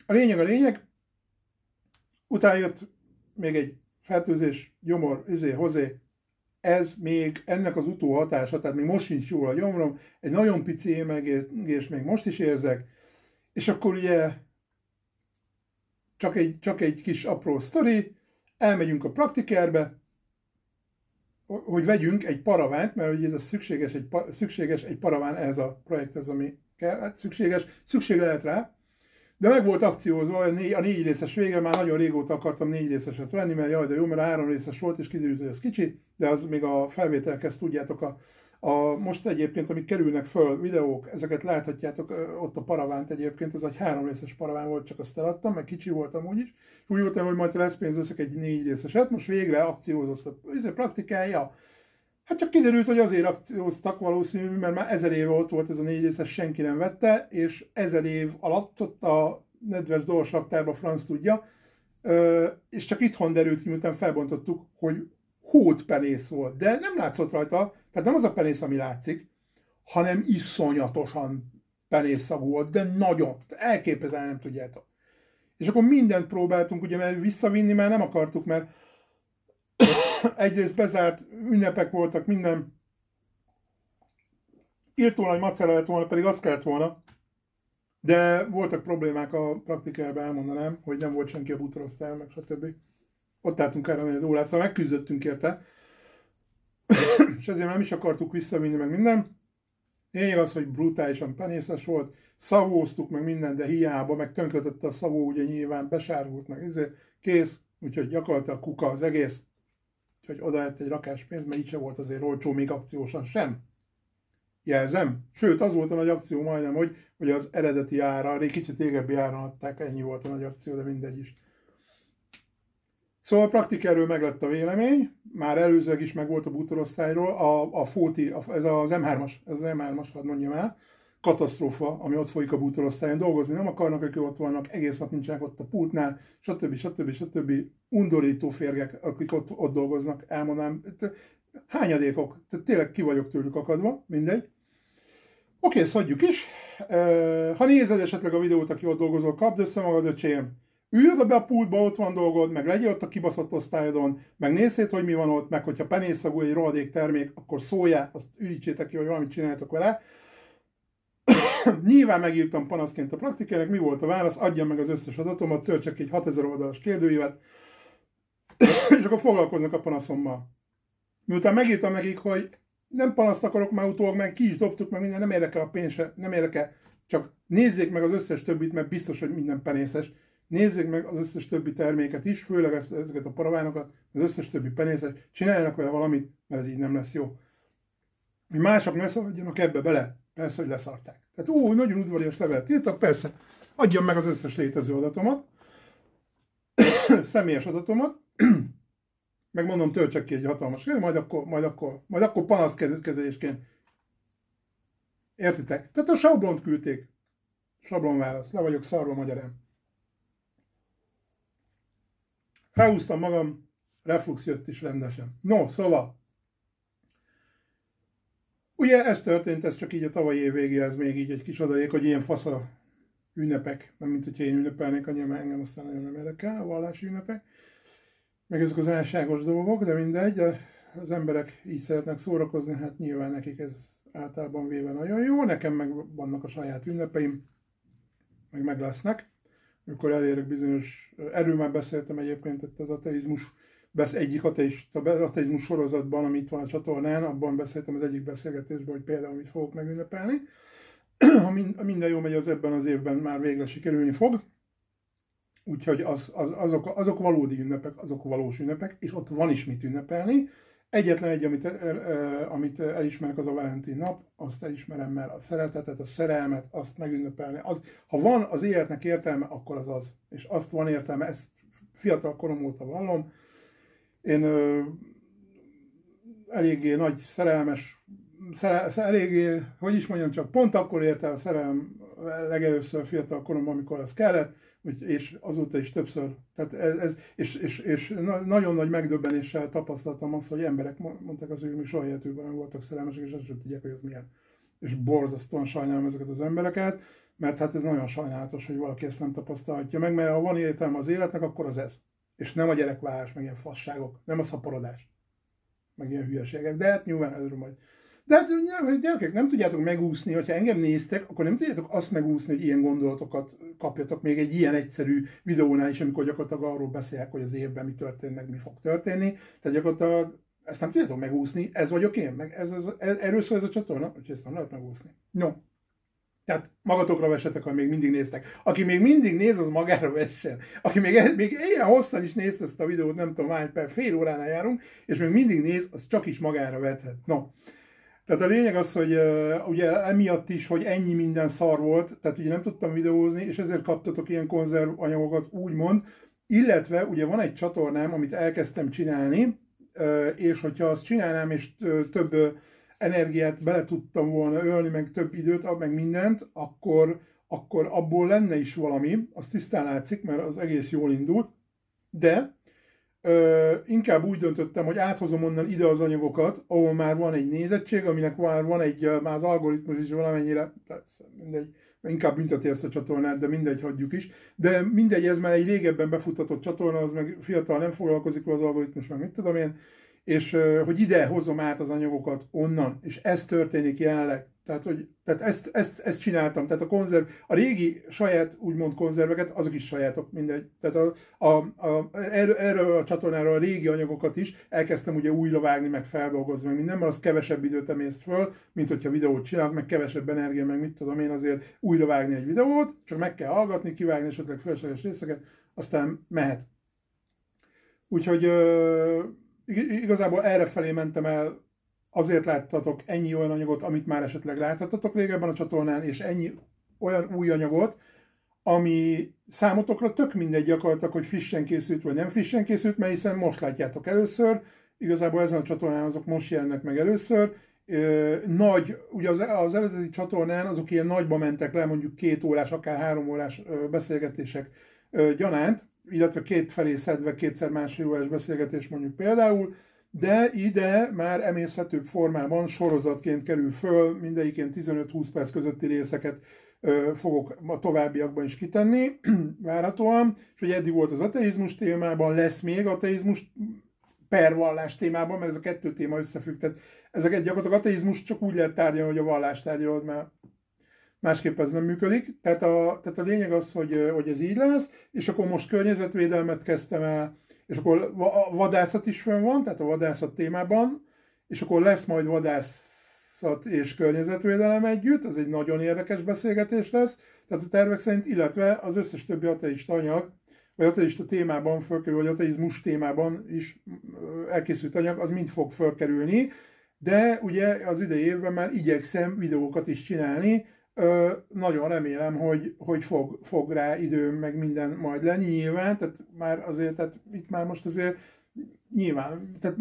A lényeg, utána jött még egy fertőzés, gyomor, hozé, ez még ennek az utóhatása, tehát még most sincs jól a gyomrom, egy nagyon pici émelygés még most is érzek, és akkor ugye csak egy kis apró sztori, elmegyünk a praktikerbe, hogy vegyünk egy paravánt, mert ugye ez szükséges egy paraván ehhez a projekthez, ami kell, hát szükség lehet rá, de meg volt akciózva, a 4 részes vége, már nagyon régóta akartam 4 részeset venni, mert jaj, de jó, mert a 3 részes volt, és kiderült, hogy ez kicsi, de az még a felvételhez tudjátok, most egyébként, amik kerülnek föl videók, ezeket láthatjátok ott a paravánt egyébként, ez egy 3 részes paraván volt, csak azt eladtam, meg kicsi voltam úgyis, és úgy voltam, hogy majd lesz pénz, összek egy 4 részeset, most végre akciózoztak, ez praktikája. Hát csak kiderült, hogy azért akcióztak valószínű, mert már 1000 éve ott volt ez a 4 részes, senki nem vette, és 1000 év alatt ott a nedves dors raktárban franc tudja, és csak itthon derült ki, miután felbontottuk, hogy hótpenész volt. De nem látszott rajta, tehát nem az a penész, ami látszik, hanem iszonyatosan penészszagú volt, de nagyon, elképesztően nem tudjátok. És akkor mindent próbáltunk, ugye, mert visszavinni már nem akartuk, mert egyrészt bezárt ünnepek voltak, minden. Írt volna, hogy macera lett volna, pedig azt kellett volna. De voltak problémák a praktikában, elmondanám, hogy nem volt senki a bútorosztályon, meg stb. Ott álltunk 3-4 órát, szóval megküzdöttünk érte. És ezért nem is akartuk visszavinni, meg minden. Lényeg az, hogy brutálisan penészes volt, szavóztuk meg minden, de hiába, meg tönkretette a szavó, ugye nyilván besárgult, meg ezért kész, úgyhogy gyakorlatilag kuka az egész. Úgyhogy oda lett egy rakás pénz, mert így se volt azért olcsó, még akciósan sem. Jelzem. Sőt, az volt a nagy akció majdnem, hogy az eredeti ára, kicsit régebbi áron adták, ennyi volt a nagy akció, de mindegy is. Szóval a praktikerről meglett a vélemény, már előzőleg is megvolt a bútorosztályról, a Fóti, ez az M3-as, hadd mondjam el, katasztrófa, ami ott folyik a bútorosztályon, dolgozni nem akarnak, akik ott vannak, egész nap nincsenek ott a pultnál, stb. Undorító férgek, akik ott dolgoznak, elmondanám, hányadékok, tehát tényleg ki vagyok tőlük akadva, mindegy. Oké, ezt hagyjuk is. Ha nézed esetleg a videót, aki ott dolgozol, kapd össze magad, öcsém. Ülj oda be a pultba, ott van dolgod, meg legyél ott a kibaszott osztályodon, meg nézzél, hogy mi van ott, meg hogyha penészszagú egy rohadék termék, akkor szóljál, azt üdítsétek ki, hogy valamit csináljátok vele. Nyilván megírtam panaszként a praktikernek, mi volt a válasz, adjam meg az összes adatomat, töltsek egy 6000 oldalas kérdőívet, és akkor foglalkoznak a panaszommal. miután megírtam nekik, hogy nem panaszt akarok, már utólag meg ki is dobtuk, meg minden, nem érdekel a pénz se, nem érdekel, csak nézzék meg az összes többit, mert biztos, hogy minden penészes. Nézzék meg az összes többi terméket is, főleg ezeket a paravánokat, az összes többi penészes, csináljanak vele valamit, mert ez így nem lesz jó. Hogy mások ne szaladjanak ebbe bele, persze, hogy leszarták. Tehát nagyon udvarias levelet írtak, persze, adjam meg az összes létező adatomat, személyes adatomat, meg mondom, töltsek ki egy hatalmas könyv, majd akkor panaszkezelésként. Értitek? Tehát a sablont küldték. Sablonválasz. Le vagyok szarva magyarán. Felhúztam magam, reflux jött is rendesen. No, szóval. Ugye ez történt, ez csak így a tavalyi év végéhez még így egy kis adalék, hogy ilyen fasz a ünnepek. Nem mint hogyha én ünnepelnék, annyira engem aztán nagyon nem érdekel, a vallási ünnepek. Meg ezek az álságos dolgok, de mindegy, az emberek így szeretnek szórakozni, hát nyilván nekik ez általában véve nagyon jó, nekem meg vannak a saját ünnepeim, meg lesznek. Amikor elérek bizonyos, erről már beszéltem egyébként itt az ateizmus, egyik ateizmus sorozatban, ami itt van a csatornán, abban beszéltem az egyik beszélgetésben, hogy például mit fogok megünnepelni. Ha minden jó megy, az ebben az évben már végre sikerülni fog. Úgyhogy azok valódi ünnepek, azok valós ünnepek, és ott van is mit ünnepelni. Egyetlen egy, amit elismerek, az a Valentin nap, azt elismerem, mert a szeretetet, a szerelmet, azt megünnepelni. Ha van az életnek értelme, akkor az az. És azt van értelme, ezt fiatal korom óta vallom. Én eléggé nagy szerelmes, eléggé, hogy is mondjam, csak pont akkor ért el a szerelem legelőször fiatal koromban, amikor az kellett, és azóta is többször. Tehát és nagyon nagy megdöbbenéssel tapasztaltam azt, hogy emberek mondták azt, hogy még soha életükben nem voltak szerelmesek, és azt sem tudják, hogy ez milyen. És borzasztóan sajnálom ezeket az embereket, mert hát ez nagyon sajnálatos, hogy valaki ezt nem tapasztalhatja meg, mert ha van értelme az életnek, akkor az ez. És nem a gyerekválás, meg ilyen fasságok, nem a szaporodás, meg ilyen hülyeségek, de hát nyilván előre majd. De hát gyerekek, nem tudjátok megúszni, hogyha engem néztek, akkor nem tudjátok azt megúszni, hogy ilyen gondolatokat kapjatok még egy ilyen egyszerű videónál is, amikor gyakorlatilag arról beszélek, hogy az évben mi történt, meg mi fog történni. Tehát gyakorlatilag ezt nem tudjátok megúszni, ez vagyok én, meg erről szól ez a csatorna, úgyhogy ezt nem lehet megúszni. No. Tehát magatokra vessetek, ha még mindig néztek. Aki még mindig néz, az magára vessen. Aki még ilyen hosszan is nézte ezt a videót, nem tudom hány perc, fél óránál járunk, és még mindig néz, az csak is magára vethet. No. Tehát a lényeg az, hogy ugye emiatt is, hogy ennyi minden szar volt, tehát ugye nem tudtam videózni, és ezért kaptatok ilyen konzervanyagokat, úgymond, illetve ugye van egy csatornám, amit elkezdtem csinálni, és hogyha azt csinálnám, és több energiát bele tudtam volna ölni, meg több időt, meg mindent, akkor abból lenne is valami, az tisztán látszik, mert az egész jól indult, de inkább úgy döntöttem, hogy áthozom onnan ide az anyagokat, ahol már van egy nézettség, aminek már van már az algoritmus is valamennyire, mindegy, inkább bünteti ezt a csatornát, de mindegy, hagyjuk is. De mindegy, ez már egy régebben befutatott csatorna, az meg fiatal nem foglalkozik az algoritmus, meg mit tudom én, és hogy ide hozom át az anyagokat onnan, és ez történik jelenleg. Tehát ezt csináltam. Tehát a régi saját úgymond konzerveket, azok is sajátok, mindegy. Tehát erről a csatornáról a régi anyagokat is elkezdtem ugye újra vágni, meg feldolgozni, meg minden, mert az kevesebb időt emészt föl, mint hogyha videót csinálok, meg kevesebb energia, meg mit tudom én, azért újra vágni egy videót, csak meg kell hallgatni, kivágni esetleg felesleges részeket, aztán mehet. Úgyhogy igazából errefelé mentem el, azért láttatok ennyi olyan anyagot, amit már esetleg láttatok régebben a csatornán, és ennyi olyan új anyagot, ami számotokra tök mindegy gyakorlatilag, hogy frissen készült vagy nem frissen készült, mert hiszen most látjátok először, igazából ezen a csatornán azok most jelennek meg először. Ugye az eredeti csatornán azok ilyen nagyba mentek le, mondjuk 2 órás, akár 3 órás beszélgetések gyanánt, illetve két felé szedve 2x másfél órás beszélgetés mondjuk például, de ide már emészhetőbb formában sorozatként kerül föl, mindegyikén 15-20 perc közötti részeket fogok a továbbiakban is kitenni, várhatóan, és hogy eddig volt az ateizmus témában, lesz még ateizmus per vallás témában, mert ez a kettő téma összefügg, tehát ezeket gyakorlatilag ateizmus csak úgy lehet tárgyalni, hogy a vallást tárgyalod, mert másképp ez nem működik. Tehát a lényeg az, hogy ez így lesz, és akkor most környezetvédelmet kezdtem el, és akkor a vadászat is fönn van, tehát a vadászat témában, és akkor lesz majd vadászat és környezetvédelem együtt, ez egy nagyon érdekes beszélgetés lesz, tehát a tervek szerint, illetve az összes többi ateista anyag, vagy ateista témában fölkerül, vagy ateizmus témában is elkészült anyag, az mind fog fölkerülni, de ugye az idei évben már igyekszem videókat is csinálni, nagyon remélem, hogy fog rá időm, meg minden majd lenni nyilván, tehát már azért, tehát itt már most azért nyilván, tehát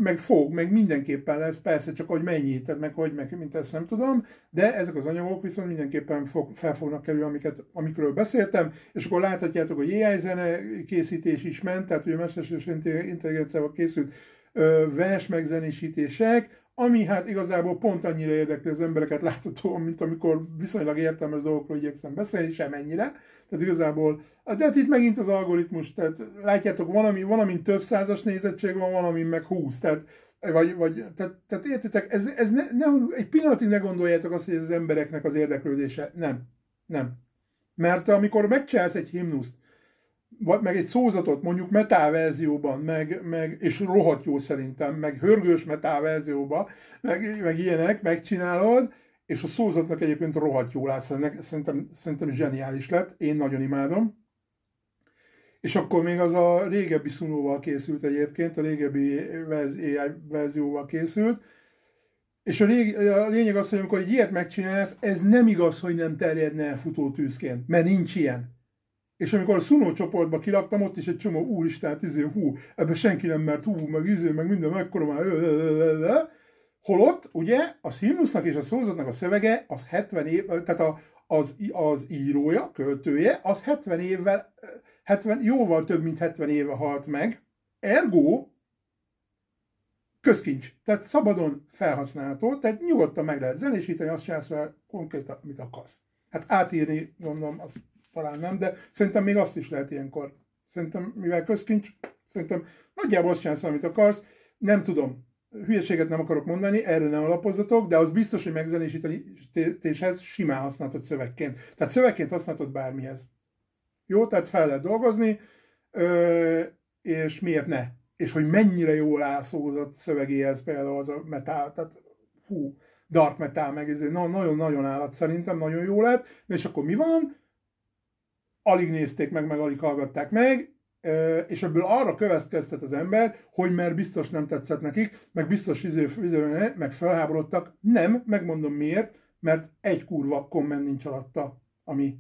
meg mindenképpen lesz, persze csak hogy mennyi, tehát meg mint ezt nem tudom, de ezek az anyagok viszont mindenképpen fel fognak kerülni, amikről beszéltem, és akkor láthatjátok, hogy AI zene készítés is ment, tehát ugye mesterséges intelligenciával készült vers megzenésítések, ami hát igazából pont annyira érdekli az embereket láthatóan, mint amikor viszonylag értelmes dolgokról igyekszem beszélni, semennyire. Tehát igazából, de hát itt megint az algoritmus, tehát látjátok, van, amin több százas nézettség van, van, amin meg 20, tehát értitek, egy pillanatig ne gondoljátok azt, hogy ez az embereknek az érdeklődése. Nem. Mert amikor megcsinálsz egy himnuszt, meg egy szózatot, mondjuk metal verzióban, és rohadt jó szerintem, meg hörgős metal verzióban, meg ilyenek, megcsinálod, és a szózatnak egyébként rohadt jó látsz, szerintem zseniális lett, én nagyon imádom. És akkor még az a régebbi Sunóval készült egyébként, a régebbi AI verzióval készült, és a lényeg az, hogy amikor egy ilyet megcsinálsz, ez nem igaz, hogy nem terjedne el futótűzként, mert nincs ilyen. És amikor a Sunó csoportba kiraktam, ott is egy csomó úristen, ebben senki nem mert, meg minden, mekkora már, holott, ugye, az himnusznak és a szózatnak a szövege, az 70 év, tehát az írója, költője, az 70 évvel, jóval több, mint 70 éve halt meg, ergo közkincs, tehát szabadon felhasználható, tehát nyugodtan meg lehet zenésíteni, azt csinálsz vele konkrétan, amit akarsz. Hát átírni, gondolom, azt talán nem, de szerintem még azt is lehet ilyenkor. Szerintem, mivel közkincs, szerintem nagyjából azt csinálsz, amit akarsz, nem tudom, hülyeséget nem akarok mondani, erre nem alapozzatok, de az biztos, hogy megzenésítéshez simán használhatod szövegként. Tehát szövegként használhatod bármihez. Jó, tehát fel lehet dolgozni, és miért ne? És hogy mennyire jól áll szózat szövegéhez például az a metal, tehát dark metal meg, ez nagyon-nagyon állat szerintem, nagyon jó lett, és akkor mi van? Alig nézték meg alig hallgatták meg, és ebből arra következtet az ember, hogy mert biztos nem tetszett nekik, meg biztos meg felháborodtak. Nem, megmondom miért, mert egy kurva komment nincs alatta, ami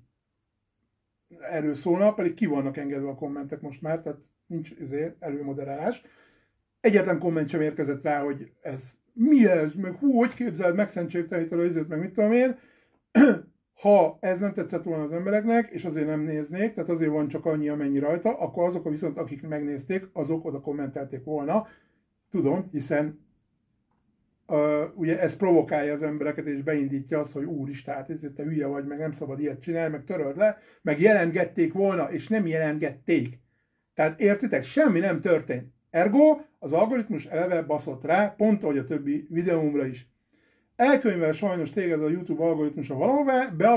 erről szólna, pedig ki vannak engedve a kommentek most már, tehát nincs előmoderálás. Egyetlen komment sem érkezett rá, hogy ez mi ez, meg hogy képzeled, megszentségtelenítől ezért, meg mit tudom én. Ha ez nem tetszett volna az embereknek, és azért nem néznék, tehát azért van csak annyi, amennyi rajta, akkor azok viszont, akik megnézték, azok oda kommentelték volna. Tudom, hiszen ugye ez provokálja az embereket, és beindítja azt, hogy úristen, hát ezért te hülye vagy, meg nem szabad ilyet csinálni, meg töröld le, meg jelentgették volna, és nem jelentgették. Tehát értitek, semmi nem történt. Ergo az algoritmus eleve baszott rá, pont ahogy a többi videómra is. Elkönyvel sajnos téged a YouTube algoritmusa valahová, be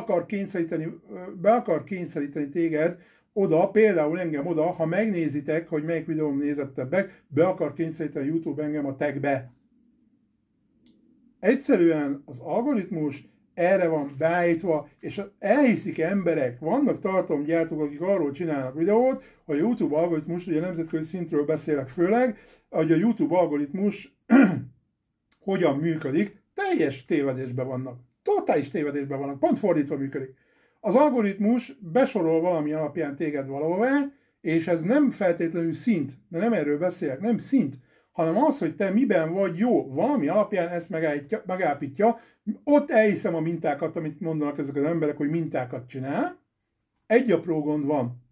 akar kényszeríteni téged oda, például engem oda, ha megnézitek, hogy melyik videóm nézettebbek, be akar kényszeríteni a YouTube engem a tagbe. Egyszerűen az algoritmus erre van beállítva, és elhiszik emberek, vannak tartalomgyártók, akik arról csinálnak videót, hogy a YouTube algoritmus, ugye nemzetközi szintről beszélek főleg, hogy a YouTube algoritmus hogyan működik, teljes tévedésben vannak. Totális tévedésben vannak, pont fordítva működik. Az algoritmus besorol valami alapján téged valahová, és ez nem feltétlenül szint, de nem erről beszélek, nem szint, hanem az, hogy te miben vagy jó, valami alapján ezt megállapítja, ott elhiszem a mintákat, amit mondanak ezek az emberek, hogy mintákat csinál. Egy apró gond van.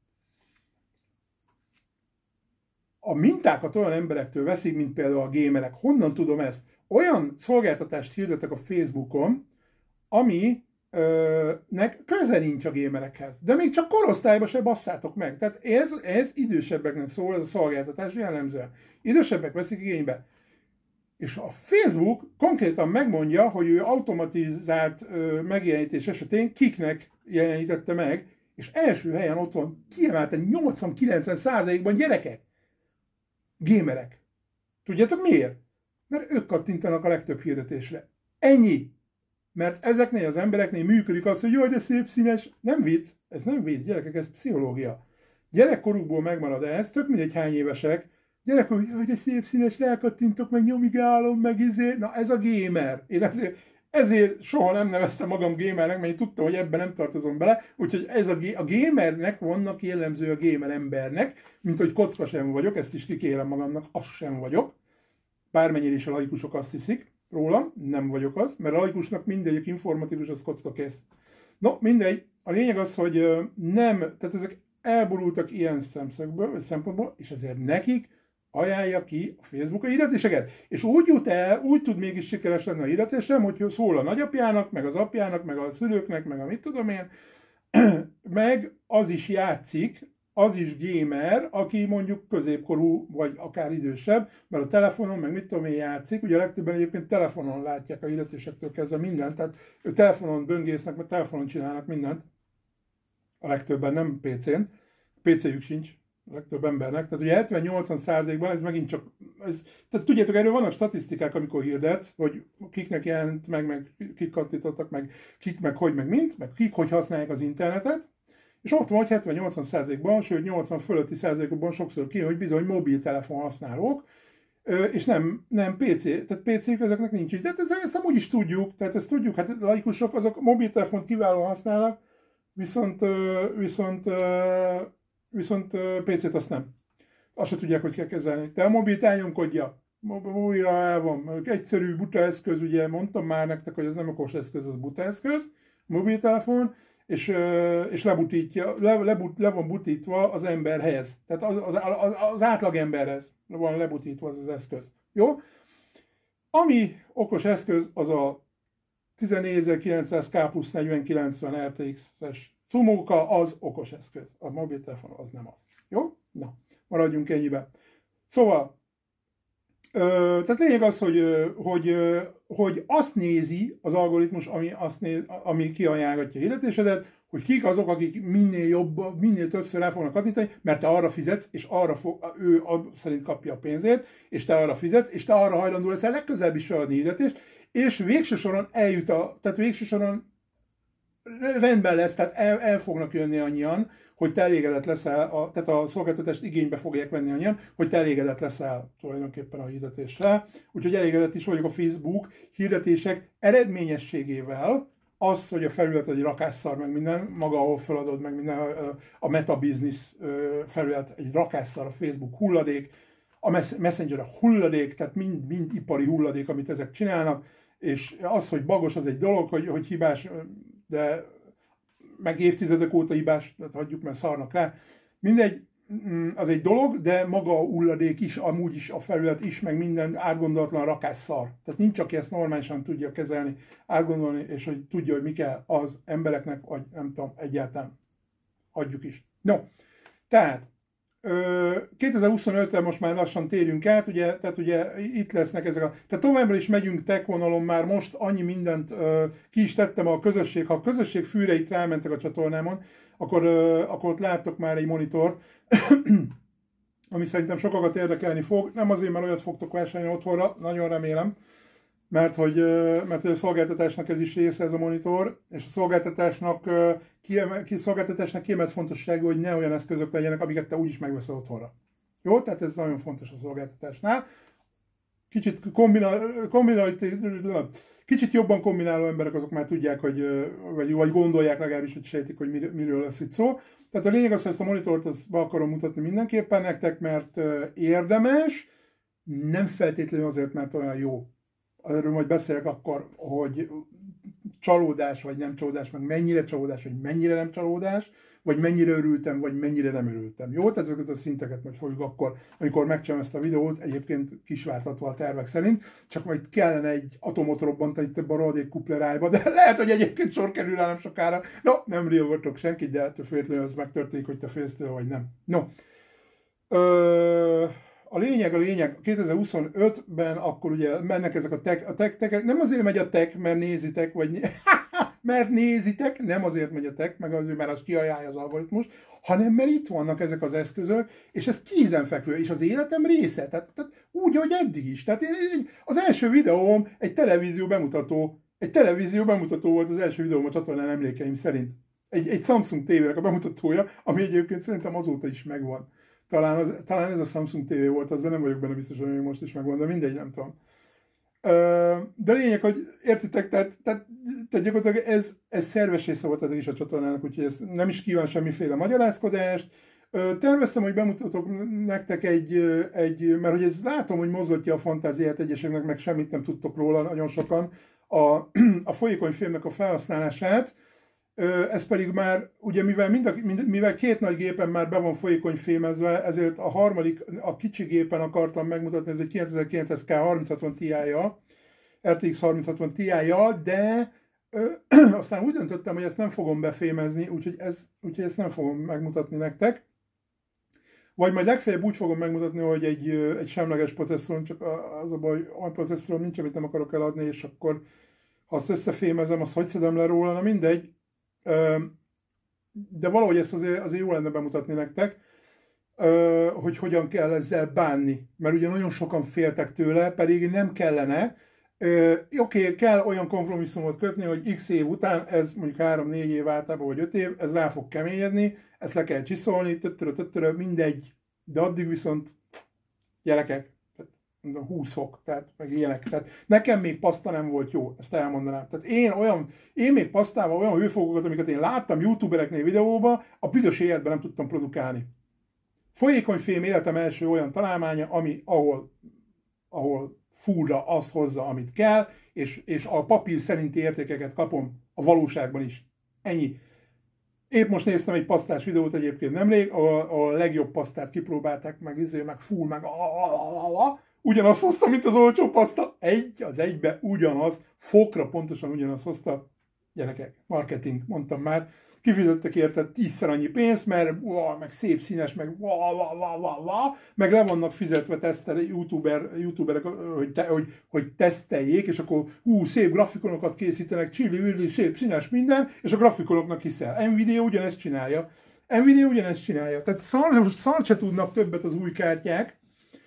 A mintákat olyan emberektől veszik, mint például a gamerek. Honnan tudom ezt? Olyan szolgáltatást hirdetek a Facebookon, aminek köze nincs a gamerekhez. De még csak korosztályba se basszátok meg. Tehát ez idősebbeknek szól, ez a szolgáltatás jellemzően. Idősebbek veszik igénybe. És a Facebook konkrétan megmondja, hogy ő automatizált megjelenítés esetén kiknek jelenítette meg, és első helyen ott van kiemelten 80-90%-ban gyerekek. Gamerek. Tudjátok miért? Mert ők kattintanak a legtöbb hirdetésre. Ennyi! Mert ezeknél az embereknél működik az, hogy jaj, de szép színes. Nem vicc, ez nem vicc, gyerekek, ez pszichológia. Gyerekkorukból megmarad ez, tök mindegy hány évesek. Gyerekkoruk, jaj, de szép színes, rákattintok, meg nyomigálom, meg izé. Na ez a gamer. Én ezért soha nem neveztem magam gamernek, mert én tudtam, hogy ebben nem tartozom bele. Úgyhogy ez a gamernek vannak jellemző a gamer embernek, mint hogy kocka sem vagyok, ezt is kikérem magamnak, az sem vagyok. Bármennyire is a laikusok azt hiszik rólam, nem vagyok az, mert a laikusnak mindegyik informatikus, az kocka kész. No, mindegy. A lényeg az, hogy nem, tehát ezek elborultak ilyen szemszögből, vagy szempontból, és ezért nekik ajánlja ki a Facebook a hirdetéseket. És úgy jut el, úgy tud mégis sikeres lenni a hirdetésem, hogy szól a nagyapjának, meg az apjának, meg a szülőknek, meg a mit tudom én, meg az is játszik, az is gamer, aki mondjuk középkorú, vagy akár idősebb, mert a telefonon, meg mit tudom én játszik, ugye a legtöbben egyébként telefonon látják a hirdetésektől kezdve mindent, tehát ők telefonon böngésznek, mert telefonon csinálnak mindent, a legtöbben, nem PC-n, PC-jük sincs a legtöbb embernek, tehát ugye 70-80%-ban ez megint csak, tehát tudjátok, erről vannak statisztikák, amikor hirdetsz, hogy kiknek jelent meg kik kattintottak, meg kik meg hogy, meg mint, meg kik hogy használják az internetet, és ott van, hogy 70-80%-ban, sőt 80 fölötti százalékokban sokszor ki, hogy bizony mobiltelefon használók, és nem PC, tehát PC-k ezeknek nincs is. De ezt amúgy is tudjuk, tehát ezt tudjuk, hát a laikusok azok mobiltelefont kiválóan használnak, viszont PC-t azt nem. Azt se tudják, hogy kell kezelni. Te a mobilt elnyomkodja. Mobilra el van. Egyszerű buta eszköz, ugye mondtam már nektek, hogy ez nem okos eszköz, az buta eszköz, mobiltelefon, és lebutítja, le van butítva az emberhez. Tehát az átlag emberhez van lebutítva az eszköz. Jó? Ami okos eszköz, az a 14900K plusz 4090 RTX-es Cumóka, az okos eszköz. A mobiltelefon az nem az. Jó? Na, maradjunk ennyibe. Szóval, tehát lényeg az, hogy azt nézi az algoritmus, ami kiajánlatja a hirdetésedet, hogy kik azok, akik minél többször el fognak kattintani, mert te arra fizetsz, és ő szerint kapja a pénzét, és te arra fizetsz, és te arra hajlandó leszel legközelebb is feladni hirdetést, és végső soron tehát végső soron rendben lesz, tehát el fognak jönni annyian, hogy te elégedett leszel, tehát a szolgáltatást igénybe fogják venni annyian, hogy te elégedett leszel tulajdonképpen a hirdetéssel. Úgyhogy elégedett is vagyok a Facebook hirdetések eredményességével, az, hogy a felület egy rakásszar, meg minden, maga ahol feladod, meg minden, a Meta Business felület egy rakásszar, a Facebook hulladék, a Messenger a hulladék, tehát mind ipari hulladék, amit ezek csinálnak, és az, hogy bagos, az egy dolog, hogy hibás, de meg évtizedek óta hibás, tehát hagyjuk, mert szarnak rá. Mindegy, az egy dolog, de maga a hulladék is, amúgy is a felület is, meg minden átgondolatlan rakásszar. Tehát nincs, aki ezt normálisan tudja kezelni, átgondolni, és hogy tudja, hogy mi kell az embereknek, vagy nem tudom, egyáltalán hagyjuk is. No, tehát 2025-re most már lassan térünk át, ugye, tehát ugye itt lesznek ezek tehát továbbra is megyünk tech vonalon, már most annyi mindent ki is tettem a közösség, ha a közösség fűreit rámentek a csatornámon, akkor ott láttok már egy monitort, ami szerintem sokakat érdekelni fog, nem azért, mert olyat fogtok vásárolni otthonra, nagyon remélem, mert hogy a szolgáltatásnak ez is része, ez a monitor, és a szolgáltatásnak kiemelt fontosságú, hogy ne olyan eszközök legyenek, amiket te úgyis megveszel otthonra. Jó? Tehát ez nagyon fontos a szolgáltatásnál. Kicsit jobban kombináló emberek azok már tudják, vagy gondolják legalábbis, hogy sejtik, hogy miről lesz itt szó. Tehát a lényeg az, hogy ezt a monitort be akarom mutatni mindenképpen nektek, mert érdemes, nem feltétlenül azért, mert olyan jó. Erről majd beszélek akkor, hogy csalódás vagy nem csalódás, meg mennyire csalódás, vagy mennyire nem csalódás, vagy mennyire örültem, vagy mennyire nem örültem. Jó? Tehát ezeket a szinteket majd fogjuk akkor, amikor megcsinálom ezt a videót, egyébként kisvártatva a tervek szerint, csak majd kellene egy atomot robbantani itt ebben a rohadék kuplerájba, de lehet, hogy egyébként sor kerül rá nem sokára. No, nem riolgatok senkit, de ettől függetlenül az megtörténik, hogy te félsz tőle, vagy nem. No. A lényeg, 2025-ben akkor ugye mennek ezek a tech, nem azért megy a tech, mert nézitek, vagy mert nézitek, nem azért megyetek, meg azért, mert az kiajánlja az algoritmus, hanem mert itt vannak ezek az eszközök, és ez kézenfekvő, és az életem része. Tehát úgy, ahogy eddig is. Tehát az első videóm egy televízió bemutató volt az első videóm a csatornán emlékeim szerint. Egy Samsung TV-nek a bemutatója, ami egyébként szerintem azóta is megvan. Talán ez a Samsung TV volt az, de nem vagyok benne biztos, hogy még most is megvan, de mindegy, nem tudom. De lényeg, hogy értitek, tehát gyakorlatilag ez szerves része volt eddig is a csatornának, úgyhogy ez nem is kíván semmiféle magyarázkodást. Terveztem, hogy bemutatok nektek mert hogy ez látom, hogy mozgatja a fantáziát egyeseknek, meg semmit nem tudtok róla nagyon sokan, a folyékony filmnek a felhasználását. Ez pedig már, ugye mivel két nagy gépen már be van folyékony filmezve, ezért a harmadik, a kicsi gépen akartam megmutatni, ez egy 9900K 3060 Ti-ja, RTX 3060 Ti-ja, de aztán úgy döntöttem, hogy ezt nem fogom befémezni, úgyhogy ezt nem fogom megmutatni nektek. Vagy majd legfeljebb úgy fogom megmutatni, hogy egy semleges processzoron, csak az a baj, olyan processzoron nincs, amit nem akarok eladni, és akkor ha azt összefémezem, azt hogy szedem le róla, na mindegy. De valahogy ezt azért jó lenne bemutatni nektek, hogy hogyan kell ezzel bánni. Mert ugye nagyon sokan féltek tőle, pedig nem kellene. Oké, kell olyan kompromisszumot kötni, hogy x év után, ez mondjuk 3-4 év általában, vagy 5 év, ez rá fog keményedni, ezt le kell csiszolni, mindegy, de addig viszont gyerekek, 20 fok, tehát meg ilyenek. Tehát nekem még paszta nem volt jó, ezt elmondanám. Tehát én még pasztával olyan hőfokokat, amiket én láttam youtubereknél videóban, a büdös életben nem tudtam produkálni. Folyékony film életem első olyan találmánya, ahol fullra azt hozza, amit kell, és a papír szerinti értékeket kapom a valóságban is. Ennyi. Épp most néztem egy pasztás videót egyébként nemrég, a legjobb pasztát kipróbálták, meg full, meg ugyanazt hozta, mint az olcsó paszta. Az egybe ugyanaz, fokra pontosan ugyanazt hozta. Gyerekek, marketing, mondtam már. Kifizettek érte 10-szer annyi pénzt, mert meg szép színes, meg le vannak fizetve youtuberek, hogy teszteljék, és akkor szép grafikonokat készítenek, csilli-villi, szép színes minden, és a grafikonoknak hiszel. Nvidia ugyanezt csinálja. Tehát szar se tudnak többet az új kártyák,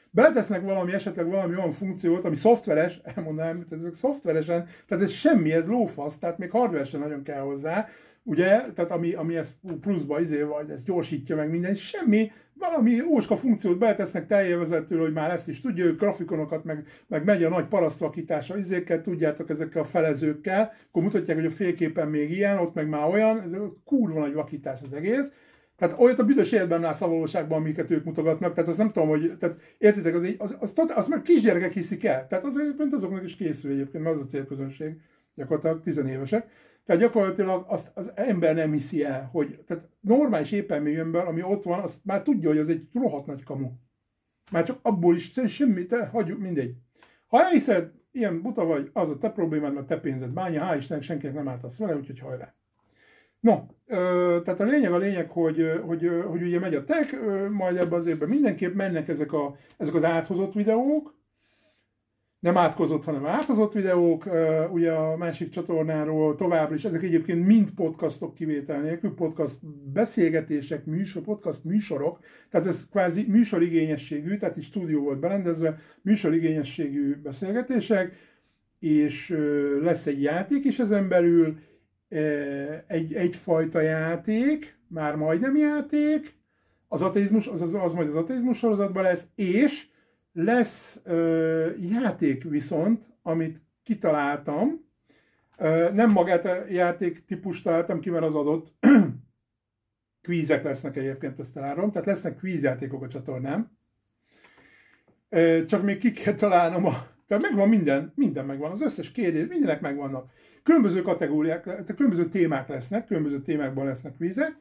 beletesznek esetleg valami olyan funkciót, ami szoftveres, elmondanám, ezek szoftveresen, tehát ez semmi, ez lófasz, tehát még hardware sem nagyon kell hozzá, ugye, tehát ami ezt pluszba vagy ezt gyorsítja meg minden, semmi, valami ócska funkciót beletesznek teljélvezetőről, hogy már ezt is tudja, ők grafikonokat, meg megy a nagy parasztvakítása izékkel, tudjátok, ezekkel a felezőkkel, akkor mutatják, hogy a félképen még ilyen, ott meg már olyan, ez kurva nagy vakítás az egész. Tehát olyat a büdös életben látsz a valóságban, amiket ők mutogatnak, tehát azt nem tudom, hogy, tehát értitek, az már kisgyerekek hiszik el, tehát az egyébként azoknak is készül egyébként, mert az a célközönség, gyakorlatilag 10 évesek. Tehát gyakorlatilag azt az ember nem hiszi el, hogy tehát normális éppen ember, ami ott van, azt már tudja, hogy az egy rohadt nagy kamu. Már csak abból is semmi, hagyjuk, mindegy. Ha elhiszed, ilyen buta vagy, az a te problémád, mert te pénzed bánja, hál' Istennek senkinek nem álltasz vele, úgyhogy hajrá. No, tehát a lényeg, hogy ugye megy a tech, majd ebben az évben mindenképp mennek ezek az áthozott videók, nem átkozott, hanem áthozott videók, ugye a másik csatornáról továbbra is, ezek egyébként mind podcastok kivétel nélkül, podcast beszélgetések, podcast műsorok, tehát ez kvázi műsorigényességű, tehát így stúdió volt berendezve, műsorigényességű beszélgetések, és lesz egy játék is ezen belül, egyfajta játék, már majdnem játék, az ateizmus, az majd az ateizmus sorozatban lesz, és lesz játék viszont, amit kitaláltam, nem magát a játék típust találtam ki, mert az adott, kvízek lesznek egyébként, ezt elárom, tehát lesznek kvízjátékok a csatornám, csak még ki kell találnom, tehát megvan minden megvan, az összes kérdés, mindenek megvannak. Különböző kategóriák, tehát különböző témák lesznek, különböző témákban lesznek kvízek.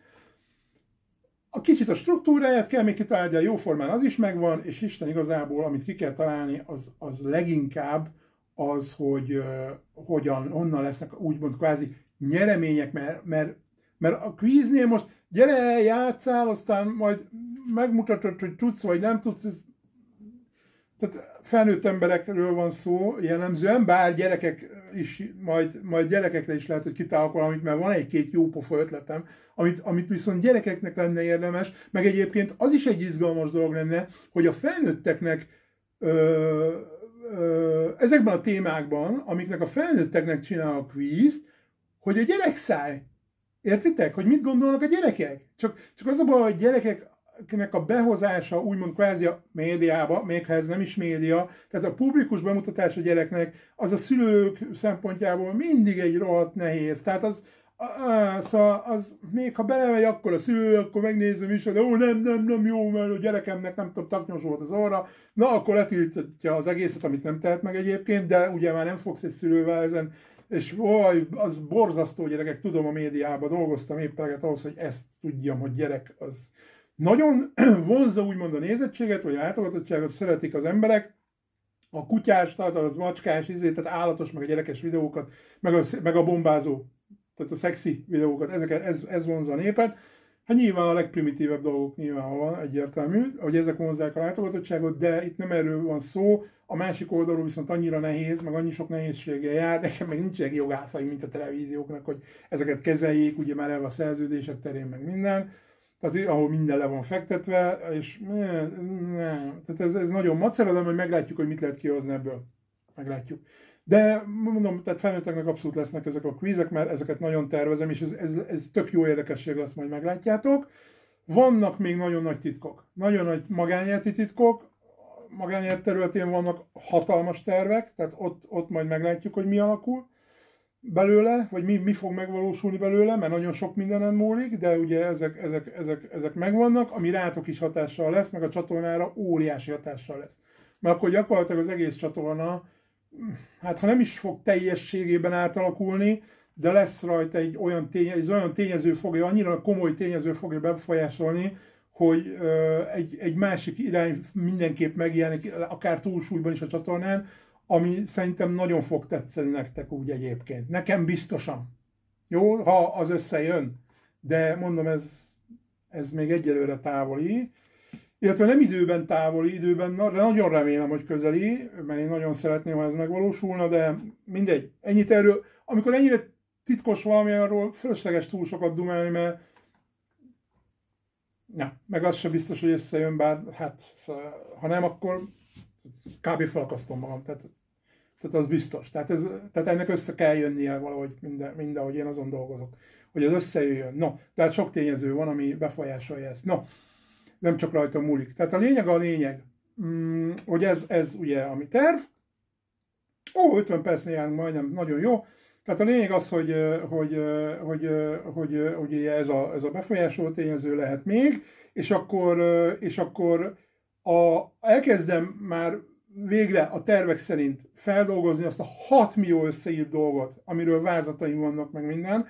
A kicsit a struktúráját kell még kitalálni, de jóformán az is megvan, és Isten igazából, amit ki kell találni, az leginkább az, hogy honnan lesznek úgymond kvázi nyeremények, mert a kvíznél most gyere, játsszál, aztán majd megmutatod, hogy tudsz vagy nem tudsz, tehát felnőtt emberekről van szó jellemzően, bár gyerekek is, majd gyerekekre is lehet, hogy kitálok valamit, mert van egy-két jó pofa ötletem, amit viszont gyerekeknek lenne érdemes, meg egyébként az is egy izgalmas dolog lenne, hogy a felnőtteknek ezekben a témákban, amiknek a felnőtteknek csinál a kvízt, hogy a gyerekszáj. Értitek? Hogy mit gondolnak a gyerekek? Csak az a baj, hogy gyerekeknek a behozása úgymond kvázi a médiába, még ha ez nem is média, tehát a publikus bemutatás a gyereknek, az a szülők szempontjából mindig egy rohadt nehéz. Tehát szóval az, még ha belemegy akkor a szülő, akkor megnézem is, de nem jó, mert a gyerekemnek nem tudom, taknyos volt az orra, na akkor letiltja az egészet, amit nem tehet meg egyébként, de ugye már nem fogsz egy szülővel ezen, és az borzasztó gyerekek, tudom, a médiában dolgoztam éppen ahhoz, hogy ezt tudjam, hogy gyerek az nagyon vonzza úgymond a nézettséget, vagy a látogatottságot, szeretik az emberek, a kutyás, az macskás, tehát állatos, meg a gyerekes videókat, meg a bombázó, tehát a szexi videókat, ez vonzza a népet. Hát nyilván a legprimitívebb dolgok nyilvánvalóan egyértelmű, hogy ezek vonzzák a látogatottságot, de itt nem erről van szó. A másik oldalról viszont annyira nehéz, meg annyi sok nehézséggel jár, nekem meg nincsenek jogászaim, mint a televízióknak, hogy ezeket kezeljék, ugye már elve a szerződések terén, meg minden. Tehát ahol minden le van fektetve, és tehát ez nagyon macera, de majd meglátjuk, hogy mit lehet kihozni ebből. Meglátjuk. De mondom, tehát felnőtteknek abszolút lesznek ezek a kvízek, mert ezeket nagyon tervezem, és ez tök jó érdekesség lesz, majd meglátjátok. Vannak még nagyon nagy titkok, nagyon nagy magánéleti titkok, magánélet területén vannak hatalmas tervek, tehát ott majd meglátjuk, hogy mi alakul belőle, vagy mi fog megvalósulni belőle, mert nagyon sok mindenen múlik, de ugye ezek megvannak, ami rátok is hatással lesz, meg a csatornára óriási hatással lesz. Mert akkor gyakorlatilag az egész csatorna, hát ha nem is fog teljességében átalakulni, de lesz rajta egy olyan tényező fogja, annyira komoly tényező fogja befolyásolni, hogy egy másik irány mindenképp megjelenik, akár túlsúlyban is a csatornán, ami szerintem nagyon fog tetszeni nektek úgy egyébként. Nekem biztosan. Jó, ha az összejön. De mondom, ez még egyelőre távoli. Illetve nem időben távoli, időben nagyon remélem, hogy közeli, mert én nagyon szeretném, ha ez megvalósulna, de mindegy. Ennyit erről. Amikor ennyire titkos valami, arról fölösleges túl sokat dumálni, mert meg az sem biztos, hogy összejön, bár hát ha nem, akkor kb. Felakasztom magam. Tehát az biztos. Tehát ennek össze kell jönnie valahogy mindenhogy én azon dolgozok, hogy az összejöjjön. No, tehát sok tényező van, ami befolyásolja ezt. No, nem csak rajta múlik. Tehát a lényeg, hogy ez ugye a mi terv. 50 percnél járunk majdnem, nagyon jó. Tehát a lényeg az, hogy ez a befolyásoló tényező lehet még, és akkor elkezdem már végre a tervek szerint feldolgozni azt a 6 millió összeírt dolgot, amiről vázlataim vannak meg minden,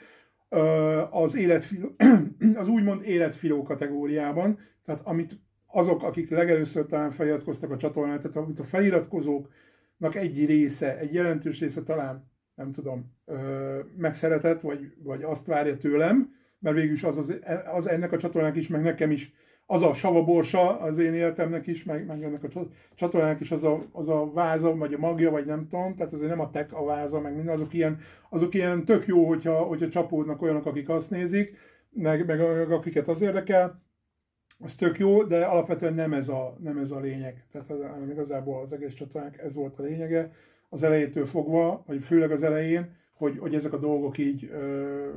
az úgymond életfiló kategóriában, tehát amit azok, akik legelőször talán feliratkoztak a csatornán, tehát amit a feliratkozóknak egy része, egy jelentős része talán, nem tudom, megszeretett, vagy azt várja tőlem, mert végülis az ennek a csatornának is, meg nekem is, az a savaborsa az én életemnek is, meg ennek a csatornának is az a váza, vagy a magja, vagy nem tudom, tehát azért nem a tek a váza, meg minden, azok ilyen tök jó, hogyha csapódnak olyanok, akik azt nézik, meg akiket az érdekel, az tök jó, de alapvetően nem ez a lényeg. Tehát igazából az egész csatornák ez volt a lényege, az elejétől fogva, vagy főleg az elején, hogy ezek a dolgok így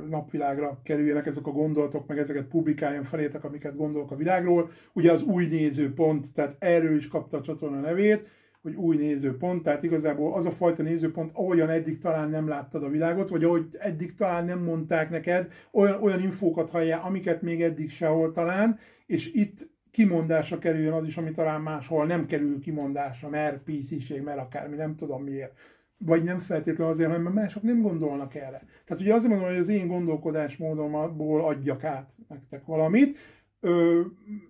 napvilágra kerüljenek, ezek a gondolatok, meg ezeket publikáljon felétek, amiket gondolok a világról. Ugye az új nézőpont, tehát erről is kapta a csatorna nevét, hogy új nézőpont, tehát igazából az a fajta nézőpont, ahogyan eddig talán nem láttad a világot, vagy ahogy eddig talán nem mondták neked, olyan infókat halljál, amiket még eddig sehol talán, és itt kimondásra kerüljön az is, ami talán máshol nem kerül kimondásra, mert PC-ség, mert akármi, nem tudom miért. Vagy nem feltétlenül azért, hanem mert mások nem gondolnak erre. Tehát ugye azért mondom, hogy az én gondolkodásmódomból adjak át nektek valamit.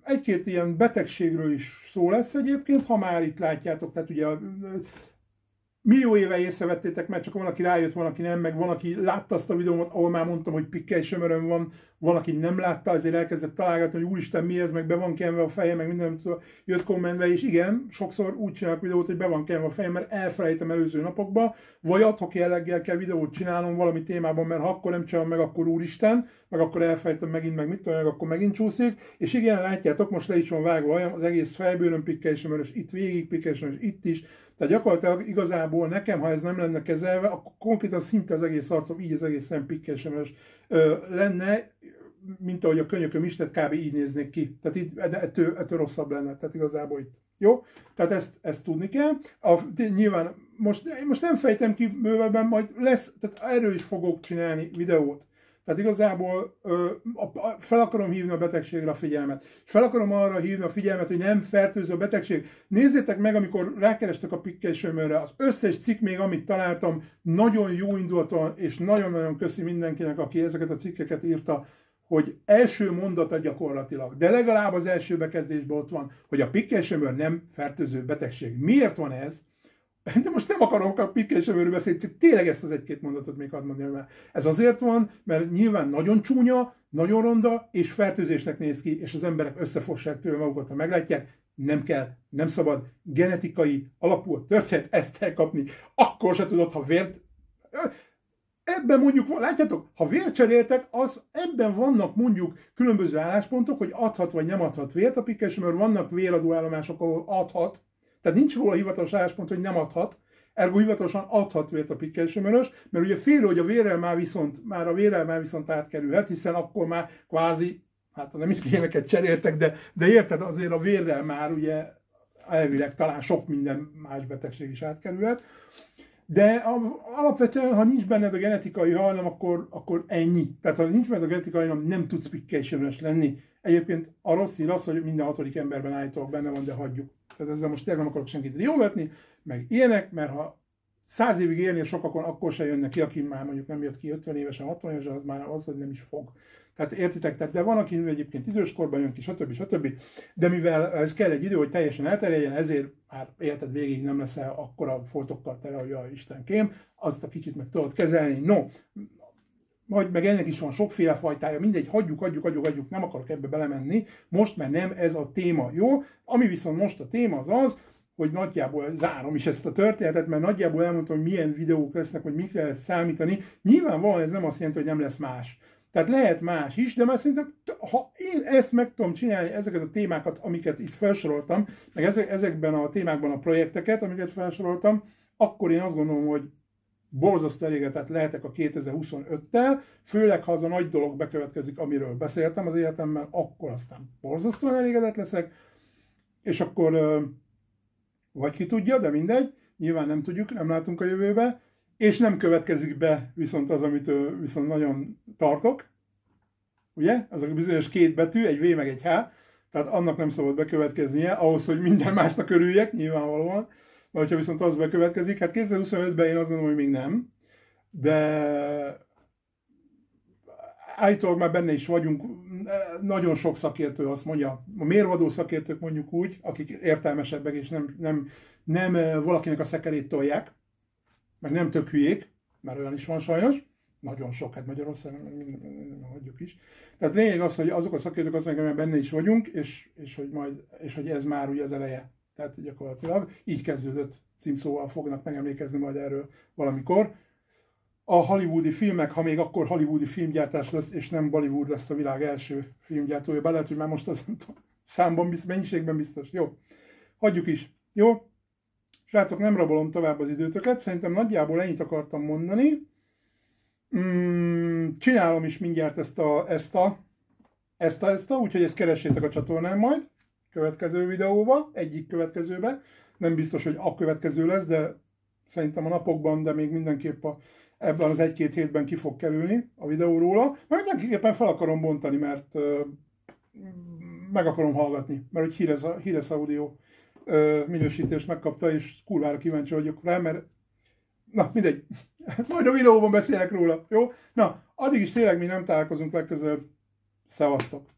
Egy-két ilyen betegségről is szó lesz egyébként, ha már itt látjátok, tehát ugye millió éve észrevettétek, mert csak van, aki rájött, van, aki nem, meg van, aki látta azt a videómat, ahol már mondtam, hogy pikkely sömöröm van van, aki nem látta, ezért elkezdett találgatni, hogy úristen, mi ez, meg be van kenve a feje, meg minden jött kommentbe, és igen, sokszor úgy csinálok videót, hogy be van kenve a fejem, mert elfelejtem előző napokba, vagy adhok jelleggel kell videót csinálnom valami témában, mert ha akkor nem csinálom meg, akkor úristen, meg akkor elfelejtem megint, meg mit tudom, meg akkor megint csúszik, és igen, látjátok, most le is van vágva hajam, az egész fejbőröm pikkelysemörös, itt végig pikkelysemörös, itt is, tehát gyakorlatilag igazából nekem, ha ez nem lenne kezelve, akkor konkrétan szinte az egész arcom, így az egész szem pikkelysemörös lenne, mint ahogy a könyököm is, tehát kb. Így néznék ki. Tehát így, ettől rosszabb lenne, tehát igazából itt. Jó? Tehát ezt tudni kell. Nyilván most nem fejtem ki bővebben, majd lesz, tehát erről is fogok csinálni videót. Tehát igazából fel akarom hívni a betegségre a figyelmet. És fel akarom arra hívni a figyelmet, hogy nem fertőző a betegség. Nézzétek meg, amikor rákerestek a pikkelysemőrre, az összes cikk még, amit találtam, nagyon jó indulaton, és nagyon-nagyon köszi mindenkinek, aki ezeket a cikkeket írta, hogy első mondata gyakorlatilag, de legalább az első bekezdésben ott van, hogy a pikkelysemőr nem fertőző betegség. Miért van ez? De most nem akarok a pikkelysemőrről beszélni, csak tényleg ezt az egy-két mondatot még hadd mondjam el. Ez azért van, mert nyilván nagyon csúnya, nagyon ronda, és fertőzésnek néz ki, és az emberek összefossák tőle magukat, ha meglátják. Nem kell, nem szabad, genetikai alapú a történet, ezt kell kapni. Akkor se tudod, ha vért... Ebben mondjuk, látjátok, ha vért cseréltek, az ebben vannak mondjuk különböző álláspontok, hogy adhat vagy nem adhat vért a pikkelysemőr, vannak véradó állomások, ahol adhat, tehát nincs róla hivatalos álláspont, hogy nem adhat, ergo hivatalosan adhat vért a pikkelysemőrös, mert ugye félő, hogy a vérrel már viszont átkerülhet, hiszen akkor már kvázi, hát nem is ilyeneket cseréltek, de érted, azért a vérrel már ugye elvileg talán sok minden más betegség is átkerülhet. De alapvetően, ha nincs benned a genetikai hajlam, akkor ennyi. Tehát ha nincs benned a genetikai hajlam, nem tudsz pikkelysemőrös lenni. Egyébként a rossz hír az, hogy minden 6. emberben állítólag benne van, de hagyjuk. Tehát ezzel most tényleg nem akarok senkit jóvetni, meg ilyenek, mert ha 100 évig élnél sokakon, akkor se jönnek ki, aki már mondjuk nem jött ki 50 évesen, 60 évesen, az már az, hogy nem is fog. Tehát értitek, de van, aki egyébként időskorban jön ki, stb. De mivel ez kell egy idő, hogy teljesen elterjedjen, ezért már életed végig nem leszel akkora foltokkal tele, hogy a Istenkém, azt a kicsit meg tudod kezelni. No, majd meg ennek is van sokféle fajtája, mindegy, hagyjuk, nem akarok ebbe belemenni, most mert nem ez a téma, jó? Ami viszont most a téma az, hogy nagyjából zárom is ezt a történetet, mert nagyjából elmondtam, hogy milyen videók lesznek, hogy mikre lehet számítani. Nyilvánvalóan ez nem azt jelenti, hogy nem lesz más. Tehát lehet más is, de már szerintem, ha én ezt meg tudom csinálni, ezeket a témákat, amiket itt felsoroltam, meg ezekben a témákban a projekteket, amiket felsoroltam, akkor én azt gondolom, hogy borzasztó elégedett lehetek a 2025-tel, főleg ha az a nagy dolog bekövetkezik, amiről beszéltem az életemben, akkor aztán borzasztóan elégedett leszek, és akkor vagy ki tudja, de mindegy, nyilván nem tudjuk, nem látunk a jövőbe, és nem következik be viszont az, amit viszont nagyon tartok, ugye? Az a bizonyos 2 betű, egy V meg egy H, tehát annak nem szabad bekövetkeznie, ahhoz, hogy minden másnak örüljek, nyilvánvalóan. De hogyha viszont az bekövetkezik, hát 2025-ben én azt gondolom, hogy még nem, de állítólag már benne is vagyunk, nagyon sok szakértő azt mondja, a mérvadó szakértők mondjuk úgy, akik értelmesebbek és nem valakinek a szekerét tolják, meg nem tök hülyék, mert olyan is van sajnos, nagyon sok, hát Magyarországon nem hagyjuk is. Tehát lényeg az, hogy azok a szakértők azt mondják, hogy benne is vagyunk, és hogy ez már ugye az eleje. Tehát gyakorlatilag így kezdődött címszóval fognak megemlékezni majd erről valamikor. A hollywoodi filmek, ha még akkor hollywoodi filmgyártás lesz, és nem Bollywood lesz a világ első filmgyártója, bár lehet, hogy már most az számban, mennyiségben biztos. Jó, hagyjuk is. Jó? Srácok, nem rabolom tovább az időtöket, szerintem nagyjából ennyit akartam mondani. Csinálom is mindjárt ezt úgyhogy ezt keressétek a csatornán majd, következő videóba, egyik következőbe. Nem biztos, hogy a következő lesz, de szerintem a napokban, de még mindenképp ebben az 1-2 hétben ki fog kerülni a videó róla. Mert mindenképpen fel akarom bontani, mert meg akarom hallgatni, mert hogy Hires Audio minősítést megkapta, és kurvára kíváncsi vagyok rá, mert na, mindegy. Majd a videóban beszélek róla, jó? Na, addig is tényleg mi nem találkozunk legközelebb. Szevasztok!